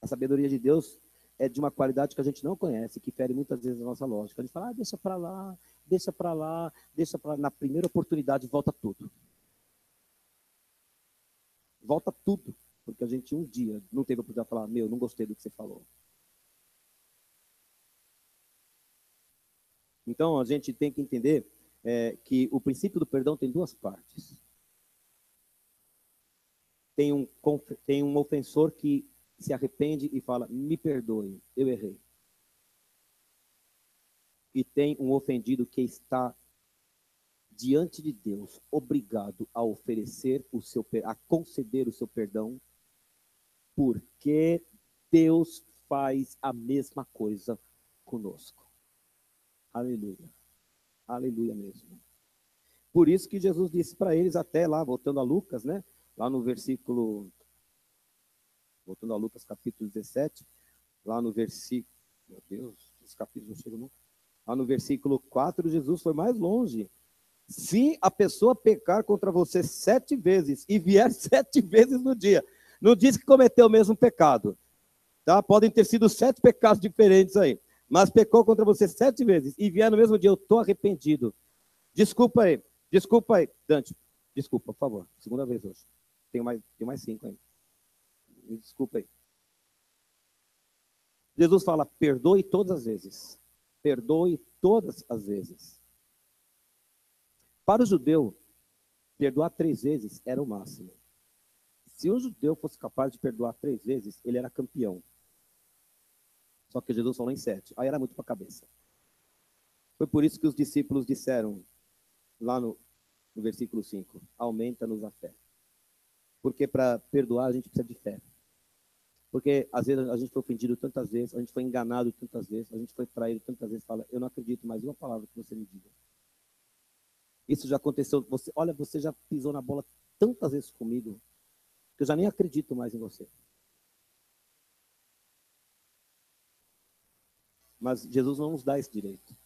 S1: A sabedoria de Deus é de uma qualidade que a gente não conhece, que fere muitas vezes a nossa lógica. A gente fala, deixa para lá, deixa para lá, deixa para lá. Na primeira oportunidade, volta tudo. Volta tudo. Porque a gente um dia não teve a oportunidade de falar, meu, não gostei do que você falou. Então, a gente tem que entender que o princípio do perdão tem duas partes. Tem um ofensor que se arrepende e fala, me perdoe, eu errei. E tem um ofendido que está diante de Deus, obrigado a oferecer a conceder o seu perdão, porque Deus faz a mesma coisa conosco. Aleluia. Aleluia mesmo. Por isso que Jesus disse para eles, até lá, voltando a Lucas, né? Lá no versículo, voltando a Lucas capítulo 17, lá no versículo, meu Deus, os capítulos não chegam nunca. Lá no versículo 4, Jesus foi mais longe. Se a pessoa pecar contra você 7 vezes e vier 7 vezes no dia, não diz que cometeu o mesmo pecado, tá? Podem ter sido 7 pecados diferentes aí, mas pecou contra você 7 vezes e vier no mesmo dia, eu estou arrependido. Desculpa aí, Dante, desculpa, por favor, segunda vez hoje. Tem mais 5 aí. Me desculpa aí. Jesus fala, perdoe todas as vezes. Perdoe todas as vezes. Para o judeu, perdoar 3 vezes era o máximo. Se um judeu fosse capaz de perdoar 3 vezes, ele era campeão. Só que Jesus falou em 7. Aí era muito para a cabeça. Foi por isso que os discípulos disseram, lá no versículo 5, aumenta-nos a fé. Porque para perdoar a gente precisa de fé. Porque às vezes a gente foi ofendido tantas vezes, a gente foi enganado tantas vezes, a gente foi traído tantas vezes, fala, eu não acredito mais uma palavra que você me diga. Isso já aconteceu, você já pisou na bola tantas vezes comigo, que eu já nem acredito mais em você. Mas Jesus não nos dá esse direito.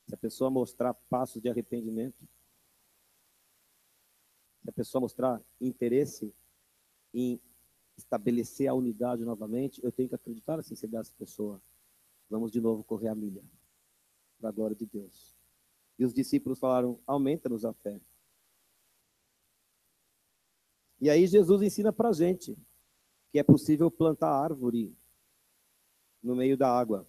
S1: Se a pessoa mostrar passos de arrependimento, se a pessoa mostrar interesse em estabelecer a unidade novamente, eu tenho que acreditar na sinceridade dessa pessoa. Vamos de novo correr a milha, para a glória de Deus. E os discípulos falaram, aumenta-nos a fé. E aí Jesus ensina para a gente que é possível plantar árvore no meio da água.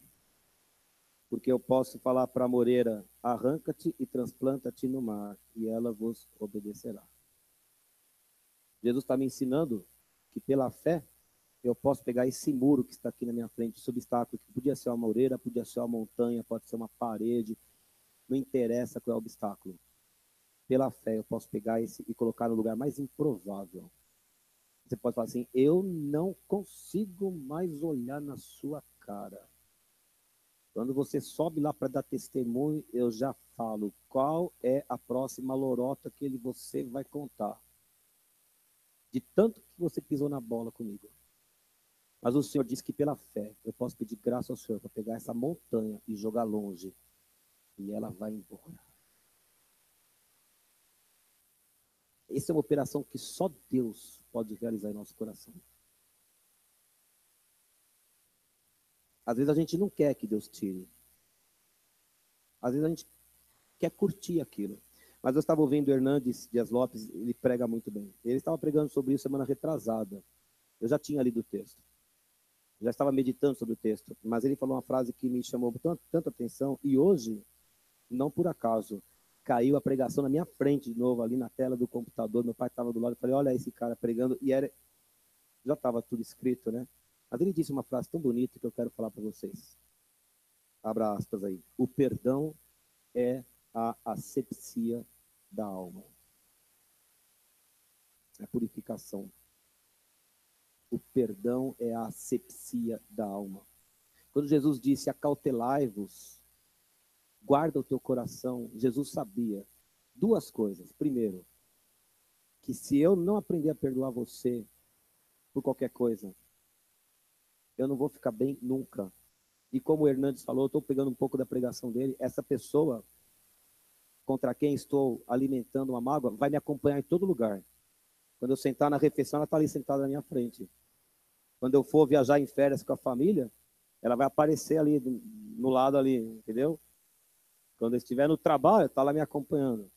S1: Porque eu posso falar para a moreira, arranca-te e transplanta-te no mar, e ela vos obedecerá. Jesus está me ensinando que pela fé, eu posso pegar esse muro que está aqui na minha frente, esse obstáculo, que podia ser uma moreira, podia ser uma montanha, pode ser uma parede, não interessa qual é o obstáculo. Pela fé, eu posso pegar esse e colocar no lugar mais improvável. Você pode falar assim, eu não consigo mais olhar na sua cara. Quando você sobe lá para dar testemunho, eu já falo qual é a próxima lorota que você vai contar. De tanto que você pisou na bola comigo. Mas o Senhor disse que pela fé eu posso pedir graça ao Senhor para pegar essa montanha e jogar longe. E ela vai embora. Essa é uma operação que só Deus pode realizar em nosso coração. Às vezes a gente não quer que Deus tire. Às vezes a gente quer curtir aquilo. Mas eu estava ouvindo o Hernandes Dias Lopes, ele prega muito bem. Ele estava pregando sobre isso semana retrasada. Eu já tinha lido o texto. Já estava meditando sobre o texto. Mas ele falou uma frase que me chamou tanta atenção. E hoje, não por acaso, caiu a pregação na minha frente de novo, ali na tela do computador. Meu pai estava do lado. Eu falei, olha esse cara pregando. E já estava tudo escrito, né? Mas ele disse uma frase tão bonita que eu quero falar para vocês. Abra aspas aí. O perdão é a asepsia da alma. É a purificação. O perdão é a asepsia da alma. Quando Jesus disse, acautelai-vos, guarda o teu coração, Jesus sabia duas coisas. Primeiro, que se eu não aprender a perdoar você por qualquer coisa, eu não vou ficar bem nunca. E como o Hernandes falou, eu estou pegando um pouco da pregação dele, essa pessoa contra quem estou alimentando uma mágoa vai me acompanhar em todo lugar. Quando eu sentar na refeição, ela está ali sentada na minha frente. Quando eu for viajar em férias com a família, ela vai aparecer ali, no lado ali, entendeu? Quando eu estiver no trabalho, está lá me acompanhando.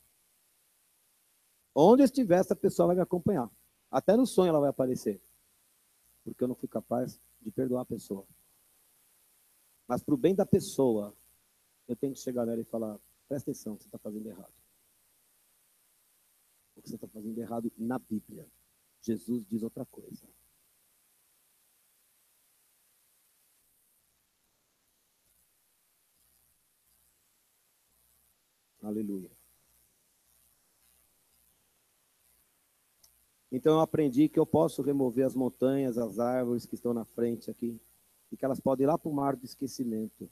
S1: Onde eu estiver, essa pessoa vai me acompanhar. Até no sonho ela vai aparecer. Porque eu não fui capaz de perdoar a pessoa. Mas para o bem da pessoa, eu tenho que chegar nela e falar, presta atenção, você está fazendo errado. O que você está fazendo errado na Bíblia. Jesus diz outra coisa. Aleluia. Então eu aprendi que eu posso remover as montanhas, as árvores que estão na frente aqui, e que elas podem ir lá para o mar do esquecimento.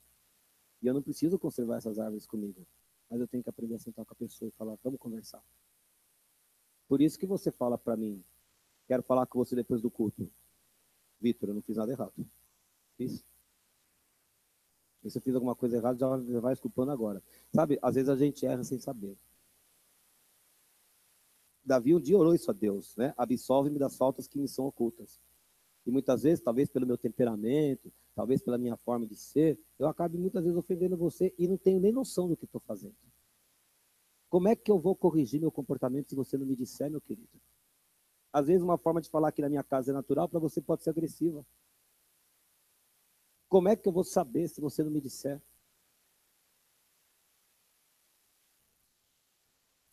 S1: E eu não preciso conservar essas árvores comigo, mas eu tenho que aprender a sentar com a pessoa e falar, vamos conversar. Por isso que você fala para mim, quero falar com você depois do culto. Vitor, eu não fiz nada errado. Fiz? E se eu fiz alguma coisa errada, já vai desculpando agora. Sabe, às vezes a gente erra sem saber. Davi um dia orou isso a Deus, né? Absolve-me das faltas que me são ocultas. E muitas vezes, talvez pelo meu temperamento, talvez pela minha forma de ser, eu acabe muitas vezes ofendendo você e não tenho nem noção do que estou fazendo. Como é que eu vou corrigir meu comportamento se você não me disser, meu querido? Às vezes uma forma de falar aqui na minha casa é natural, para você pode ser agressiva. Como é que eu vou saber se você não me disser?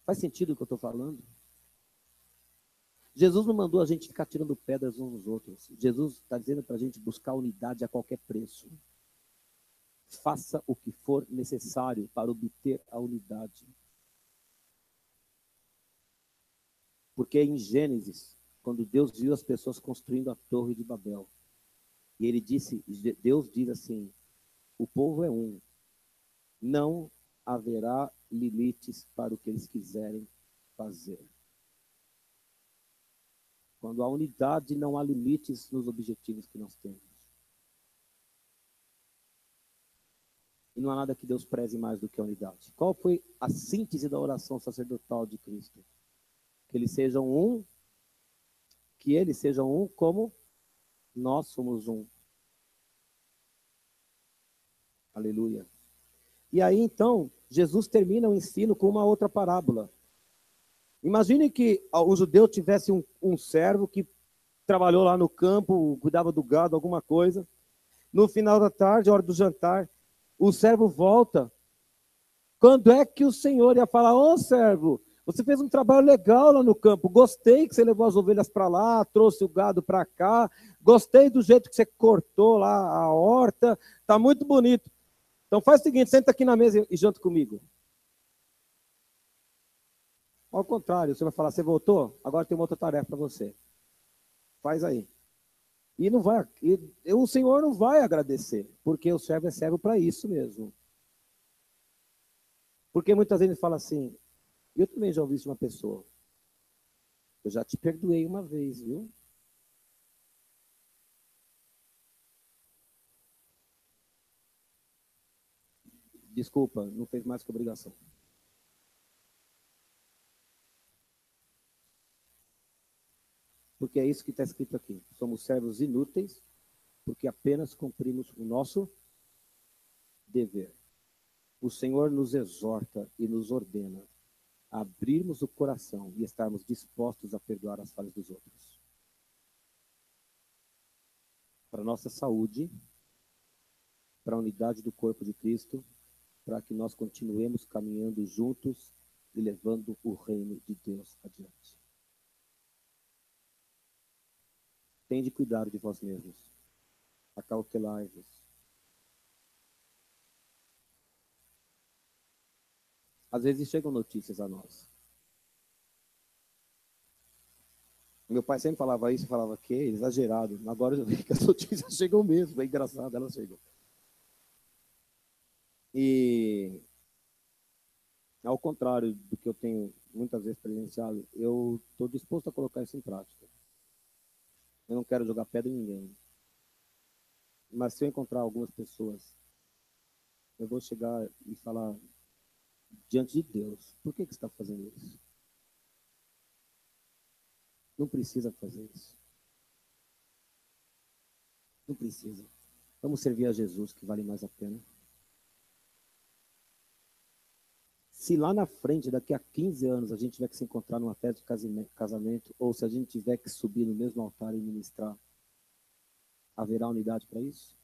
S1: Faz sentido o que eu estou falando? Jesus não mandou a gente ficar tirando pedras uns nos outros. Jesus está dizendo para a gente buscar unidade a qualquer preço. Faça o que for necessário para obter a unidade. Porque em Gênesis, quando Deus viu as pessoas construindo a Torre de Babel, e ele disse, Deus diz assim, o povo é um, não haverá limites para o que eles quiserem fazer. Quando há unidade, não há limites nos objetivos que nós temos. E não há nada que Deus preze mais do que a unidade. Qual foi a síntese da oração sacerdotal de Cristo? Que eles sejam um, que eles sejam um como nós somos um. Aleluia. E aí, então, Jesus termina o ensino com uma outra parábola. Imagine que o judeu tivesse um servo que trabalhou lá no campo, cuidava do gado, alguma coisa. No final da tarde, hora do jantar, o servo volta. Quando é que o senhor ia falar, ô servo, você fez um trabalho legal lá no campo, gostei que você levou as ovelhas para lá, trouxe o gado para cá, gostei do jeito que você cortou lá a horta, está muito bonito. Então faz o seguinte, senta aqui na mesa e janta comigo. Ao contrário, você vai falar, você voltou? Agora tem uma outra tarefa para você. Faz aí. E não vai, o Senhor não vai agradecer, porque o servo é servo para isso mesmo. Porque muitas vezes ele fala assim, eu também já ouvi isso de uma pessoa, eu já te perdoei uma vez, viu? Desculpa, não fez mais que obrigação. Porque é isso que está escrito aqui. Somos servos inúteis, porque apenas cumprimos o nosso dever. O Senhor nos exorta e nos ordena a abrirmos o coração e estarmos dispostos a perdoar as falhas dos outros. Para a nossa saúde, para a unidade do corpo de Cristo, para que nós continuemos caminhando juntos e levando o reino de Deus adiante. Tende cuidado de vós mesmos, acautelai-vos. Às vezes chegam notícias a nós. Meu pai sempre falava isso, falava que é exagerado. Agora eu vejo que as notícias chegam mesmo, é engraçado, elas chegam. E, ao contrário do que eu tenho muitas vezes presenciado, eu estou disposto a colocar isso em prática. Eu não quero jogar pedra em ninguém. Mas se eu encontrar algumas pessoas, eu vou chegar e falar diante de Deus, por que você está fazendo isso? Não precisa fazer isso. Não precisa. Vamos servir a Jesus, que vale mais a pena. Se lá na frente, daqui a 15 anos, a gente tiver que se encontrar numa festa de casamento, ou se a gente tiver que subir no mesmo altar e ministrar, haverá unidade para isso?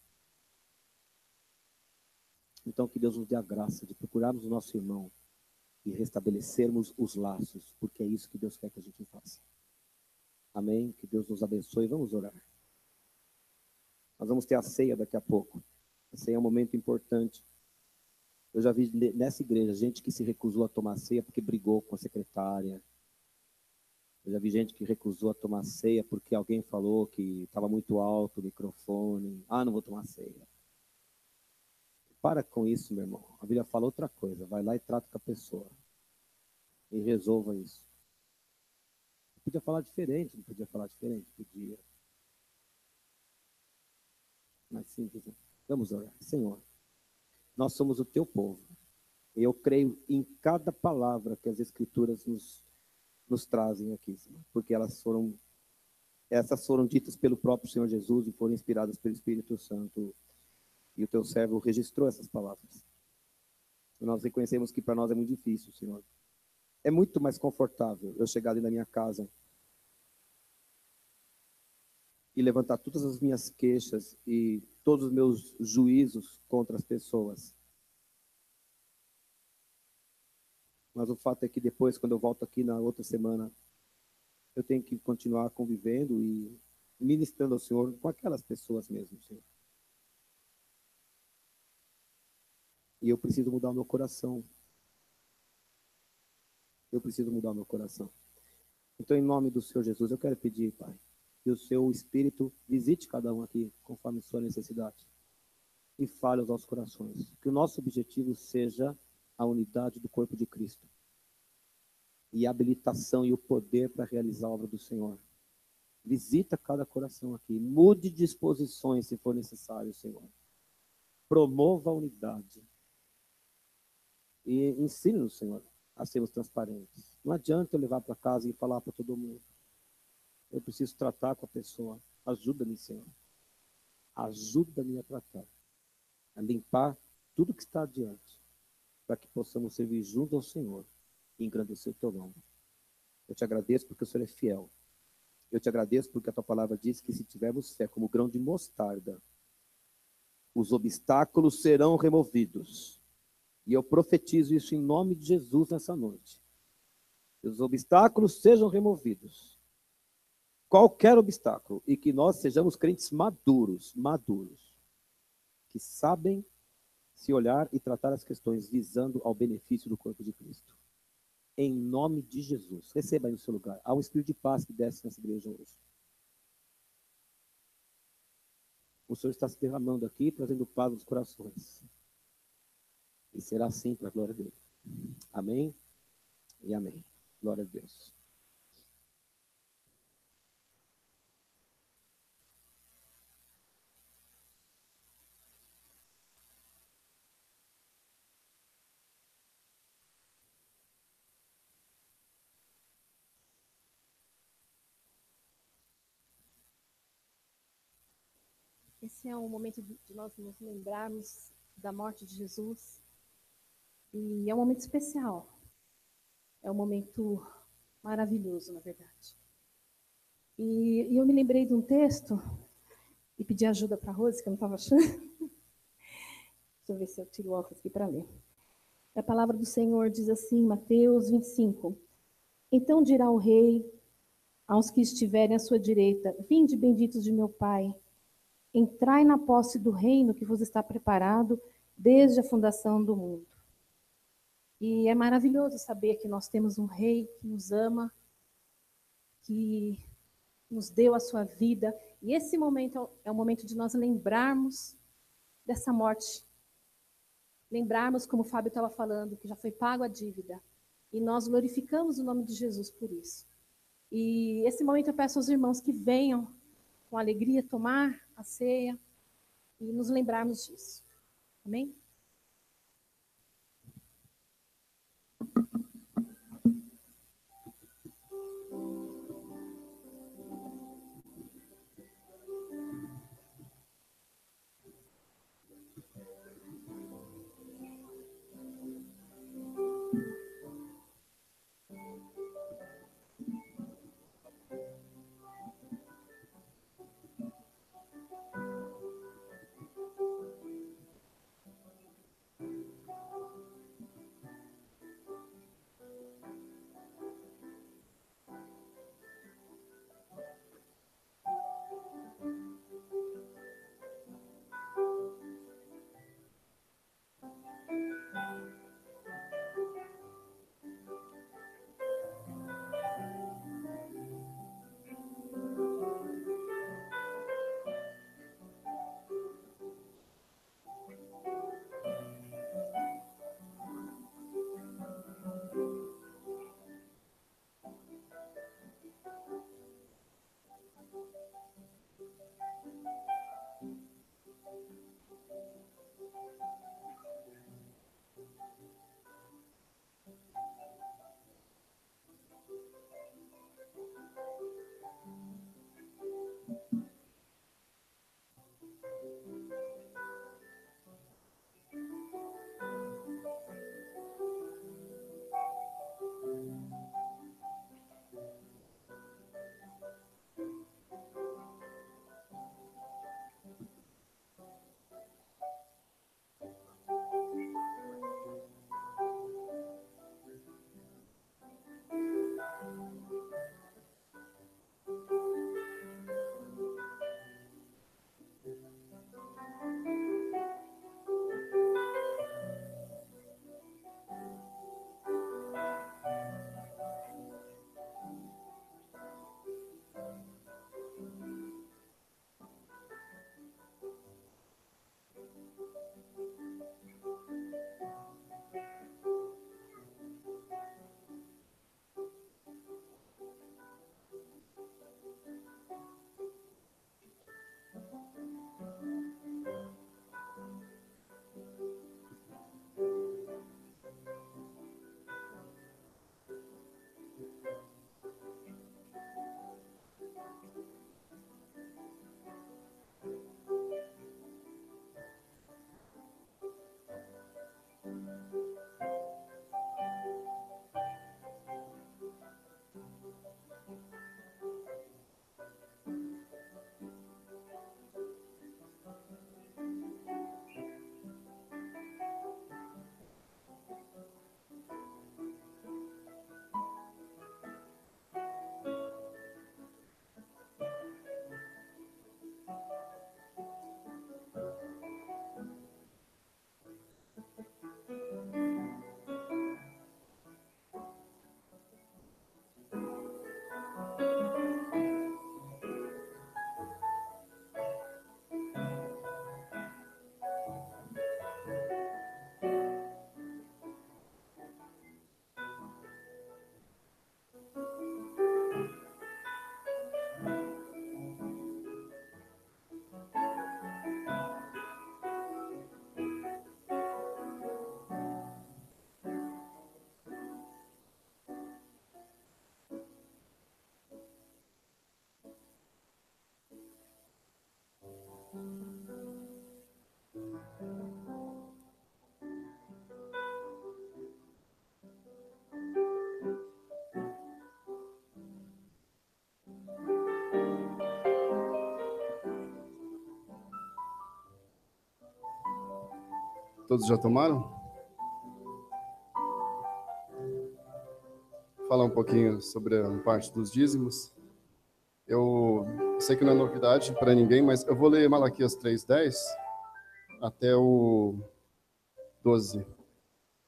S1: Então, que Deus nos dê a graça de procurarmos o nosso irmão e restabelecermos os laços, porque é isso que Deus quer que a gente faça. Amém? Que Deus nos abençoe. Vamos orar. Nós vamos ter a ceia daqui a pouco. A ceia é um momento importante. Eu já vi nessa igreja gente que se recusou a tomar ceia porque brigou com a secretária. Eu já vi gente que recusou a tomar ceia porque alguém falou que estava muito alto o microfone. Ah, não vou tomar ceia. Para com isso, meu irmão. A Bíblia fala outra coisa. Vai lá e trata com a pessoa. E resolva isso. Podia falar diferente, não podia falar diferente? Podia. Mas simples. Vamos orar. Senhor, nós somos o teu povo. E eu creio em cada palavra que as Escrituras nos trazem aqui, Senhor, porque essas foram ditas pelo próprio Senhor Jesus e foram inspiradas pelo Espírito Santo. E o teu servo registrou essas palavras. E nós reconhecemos que para nós é muito difícil, Senhor. É muito mais confortável eu chegar dentro da minha casa e levantar todas as minhas queixas e todos os meus juízos contra as pessoas. Mas o fato é que depois, quando eu volto aqui na outra semana, eu tenho que continuar convivendo e ministrando ao Senhor com aquelas pessoas mesmo, Senhor. E eu preciso mudar o meu coração. Eu preciso mudar o meu coração. Então, em nome do Senhor Jesus, eu quero pedir, Pai, que o seu Espírito visite cada um aqui, conforme sua necessidade, e fale aos nossos corações. Que o nosso objetivo seja a unidade do corpo de Cristo e a habilitação e o poder para realizar a obra do Senhor. Visita cada coração aqui, mude disposições se for necessário, Senhor. Promova a unidade e ensine-nos, Senhor, a sermos transparentes. Não adianta eu levar para casa e falar para todo mundo. Eu preciso tratar com a pessoa. Ajuda-me, Senhor. Ajuda-me a tratar, a limpar tudo que está adiante, para que possamos servir junto ao Senhor e engrandecer o teu nome. Eu te agradeço porque o Senhor é fiel. Eu te agradeço porque a tua palavra diz que se tivermos fé como grão de mostarda, os obstáculos serão removidos. E eu profetizo isso em nome de Jesus nessa noite. Que os obstáculos sejam removidos. Qualquer obstáculo. E que nós sejamos crentes maduros, que sabem se olhar e tratar as questões visando ao benefício do corpo de Cristo. Em nome de Jesus. Receba aí no seu lugar. Há um espírito de paz que desce nessa igreja hoje. O Senhor está se derramando aqui, trazendo paz nos corações. E será assim para a glória dele. Amém e amém. Glória a Deus.
S2: esse é um momento de nós nos lembrarmos da morte de Jesus. E é um momento especial. É um momento maravilhoso, na verdade. E eu me lembrei de um texto e pedi ajuda para a Rose, que eu não estava achando. Deixa eu ver se eu tiro o óculos aqui para ler. A palavra do Senhor diz assim, Mateus 25. Então dirá o rei aos que estiverem à sua direita: Vinde, benditos de meu Pai, entrai na posse do reino que vos está preparado desde a fundação do mundo. E é maravilhoso saber que nós temos um rei que nos ama, que nos deu a sua vida. E esse momento é o momento de nós lembrarmos dessa morte. Lembrarmos, como o Fábio estava falando, que já foi pago a dívida. E nós glorificamos o nome de Jesus por isso. E esse momento eu peço aos irmãos que venham com alegria tomar a ceia e nos lembrarmos disso. Amém?
S3: Todos já tomaram? Vou falar um pouquinho sobre a parte dos dízimos. Eu sei que não é novidade para ninguém, mas eu vou ler Malaquias 3:10 até o 12.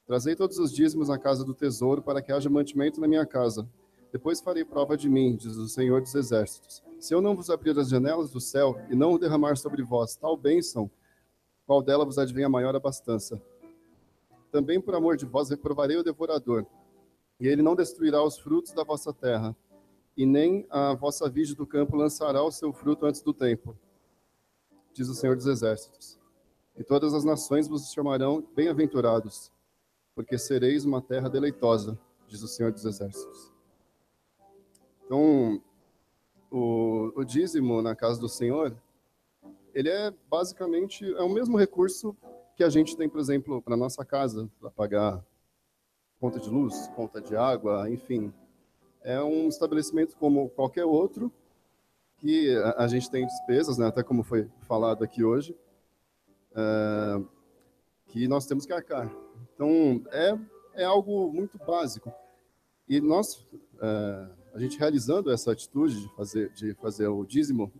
S3: Trazei todos os dízimos à casa do tesouro, para que haja mantimento na minha casa. Depois farei prova de mim, diz o Senhor dos Exércitos. Se eu não vos abrir as janelas do céu e não derramar sobre vós tal bênção, qual dela vos advém a maior abastança? Também por amor de vós reprovarei o devorador, e ele não destruirá os frutos da vossa terra, e nem a vossa vide do campo lançará o seu fruto antes do tempo, diz o Senhor dos Exércitos. E todas as nações vos chamarão bem-aventurados, porque sereis uma terra deleitosa, diz o Senhor dos Exércitos. Então, o dízimo na casa do Senhor, ele é basicamente o mesmo recurso que a gente tem, por exemplo, para nossa casa, para pagar conta de luz, conta de água, enfim. É um estabelecimento como qualquer outro, que a gente tem despesas, né, até como foi falado aqui hoje, que nós temos que arcar. Então, é algo muito básico. E nós, a gente realizando essa atitude de fazer o dízimo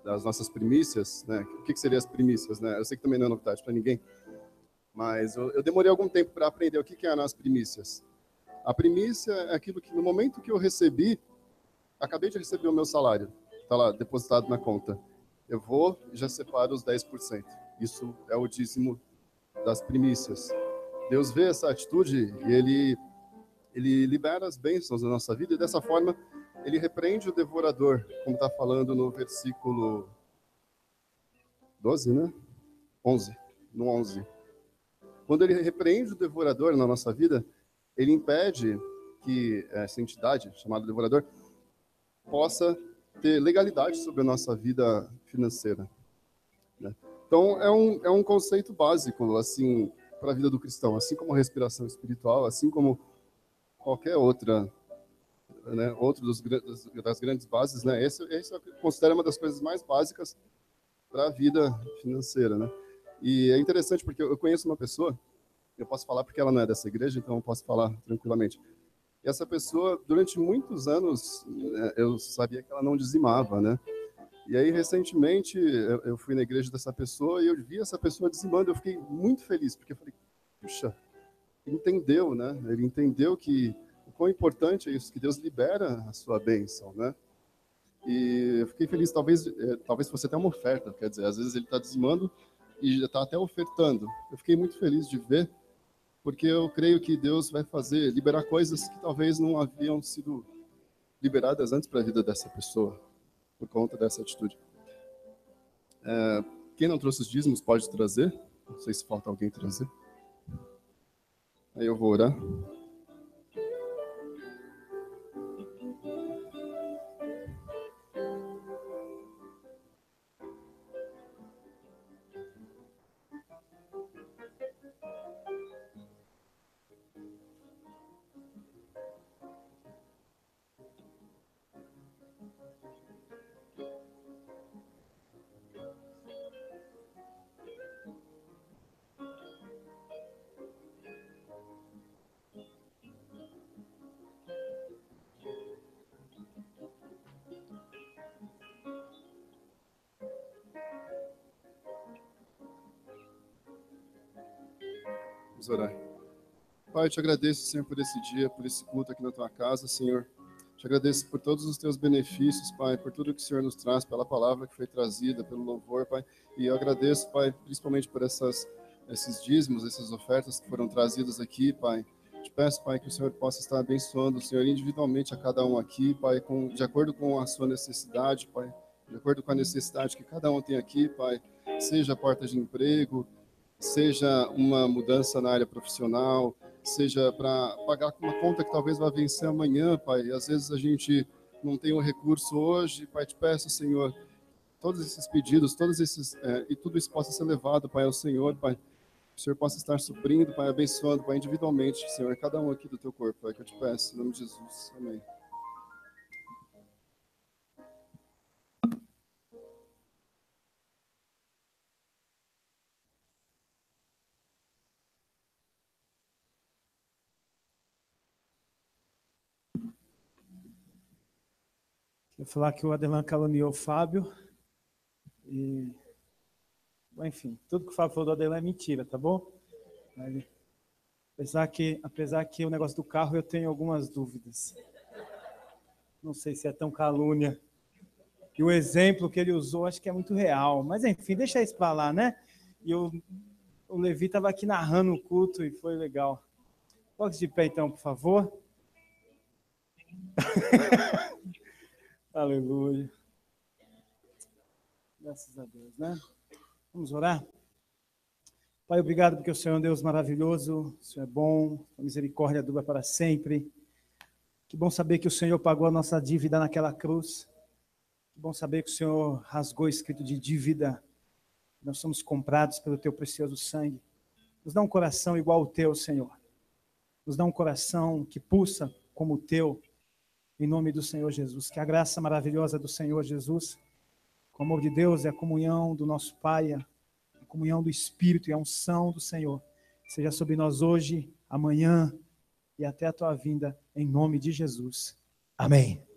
S3: das nossas primícias, né? O que seriam as primícias, né? Eu sei que também não é novidade para ninguém, mas eu demorei algum tempo para aprender o que eram as primícias. A primícia é aquilo que, no momento que eu recebi, acabei de receber o meu salário, está lá depositado na conta. Eu vou e já separo os 10%. Isso é o dízimo das primícias. Deus vê essa atitude e ele libera as bênçãos na nossa vida, e dessa forma ele repreende o devorador, como está falando no versículo 12, né? 11, no 11. Quando ele repreende o devorador na nossa vida, ele impede que essa entidade, chamada devorador, possa ter legalidade sobre a nossa vida financeira, né? Então, é um conceito básico, assim, para a vida do cristão, assim como a respiração espiritual, assim como qualquer outra, né, outro das grandes bases, né? Esse eu considero uma das coisas mais básicas para a vida financeira, né? E é interessante porque eu conheço uma pessoa, eu posso falar porque ela não é dessa igreja, então eu posso falar tranquilamente. E essa pessoa, durante muitos anos, eu sabia que ela não dizimava, né? E aí, recentemente, eu fui na igreja dessa pessoa e eu vi essa pessoa dizimando. Eu fiquei muito feliz, porque eu falei, puxa, ele entendeu, né? Ele entendeu que o quão importante é isso, que Deus libera a sua bênção, né? E eu fiquei feliz, talvez fosse até uma oferta, quer dizer, às vezes ele está dizimando e já está até ofertando. Eu fiquei muito feliz de ver, porque eu creio que Deus vai liberar coisas que talvez não haviam sido liberadas antes para a vida dessa pessoa, por conta dessa atitude. Quem não trouxe os dízimos pode trazer, não sei se falta alguém trazer. Aí eu vou orar. Vamos orar. Pai, eu te agradeço, Senhor, por esse dia, por esse culto aqui na tua casa, Senhor. Te agradeço por todos os teus benefícios, Pai, por tudo que o Senhor nos traz, pela palavra que foi trazida, pelo louvor, Pai. E eu agradeço, Pai, principalmente por esses dízimos, essas ofertas que foram trazidas aqui, Pai. Te peço, Pai, que o Senhor possa estar abençoando, Senhor, individualmente a cada um aqui, Pai, de acordo com a sua necessidade, Pai. De acordo com a necessidade que cada um tem aqui, Pai. Seja a porta de emprego, seja uma mudança na área profissional, seja para pagar uma conta que talvez vá vencer amanhã, Pai. E às vezes a gente não tem o recurso hoje, Pai. Te peço, Senhor, todos esses pedidos, e tudo isso possa ser levado, Pai, ao Senhor, Pai. Que o Senhor possa estar suprindo, Pai, abençoando, Pai, individualmente, Senhor, cada um aqui do teu corpo, Pai, que eu te peço, em nome de Jesus. Amém.
S4: Eu vou falar que o Adelan caluniou o Fábio. E, enfim, tudo que o Fábio falou do Adelan é mentira, tá bom? Apesar que o negócio do carro eu tenho algumas dúvidas. Não sei se é tão calúnia. E o exemplo que ele usou acho que é muito real. Mas enfim, deixa isso para lá, né? E o Levi estava aqui narrando o culto e foi legal. Coloque-se de pé então, por favor. Aleluia. Graças a Deus, né? Vamos orar? Pai, obrigado porque o Senhor é um Deus maravilhoso, o Senhor é bom, a misericórdia dura para sempre. Que bom saber que o Senhor pagou a nossa dívida naquela cruz. Que bom saber que o Senhor rasgou o escrito de dívida. Nós somos comprados pelo teu precioso sangue. Nos dá um coração igual ao teu, Senhor. Nos dá um coração que pulsa como o teu, em nome do Senhor Jesus. Que a graça maravilhosa do Senhor Jesus, o amor de Deus e a comunhão do nosso Pai, a comunhão do Espírito e a unção do Senhor, seja sobre nós hoje, amanhã e até a tua vinda, em nome de Jesus. Amém.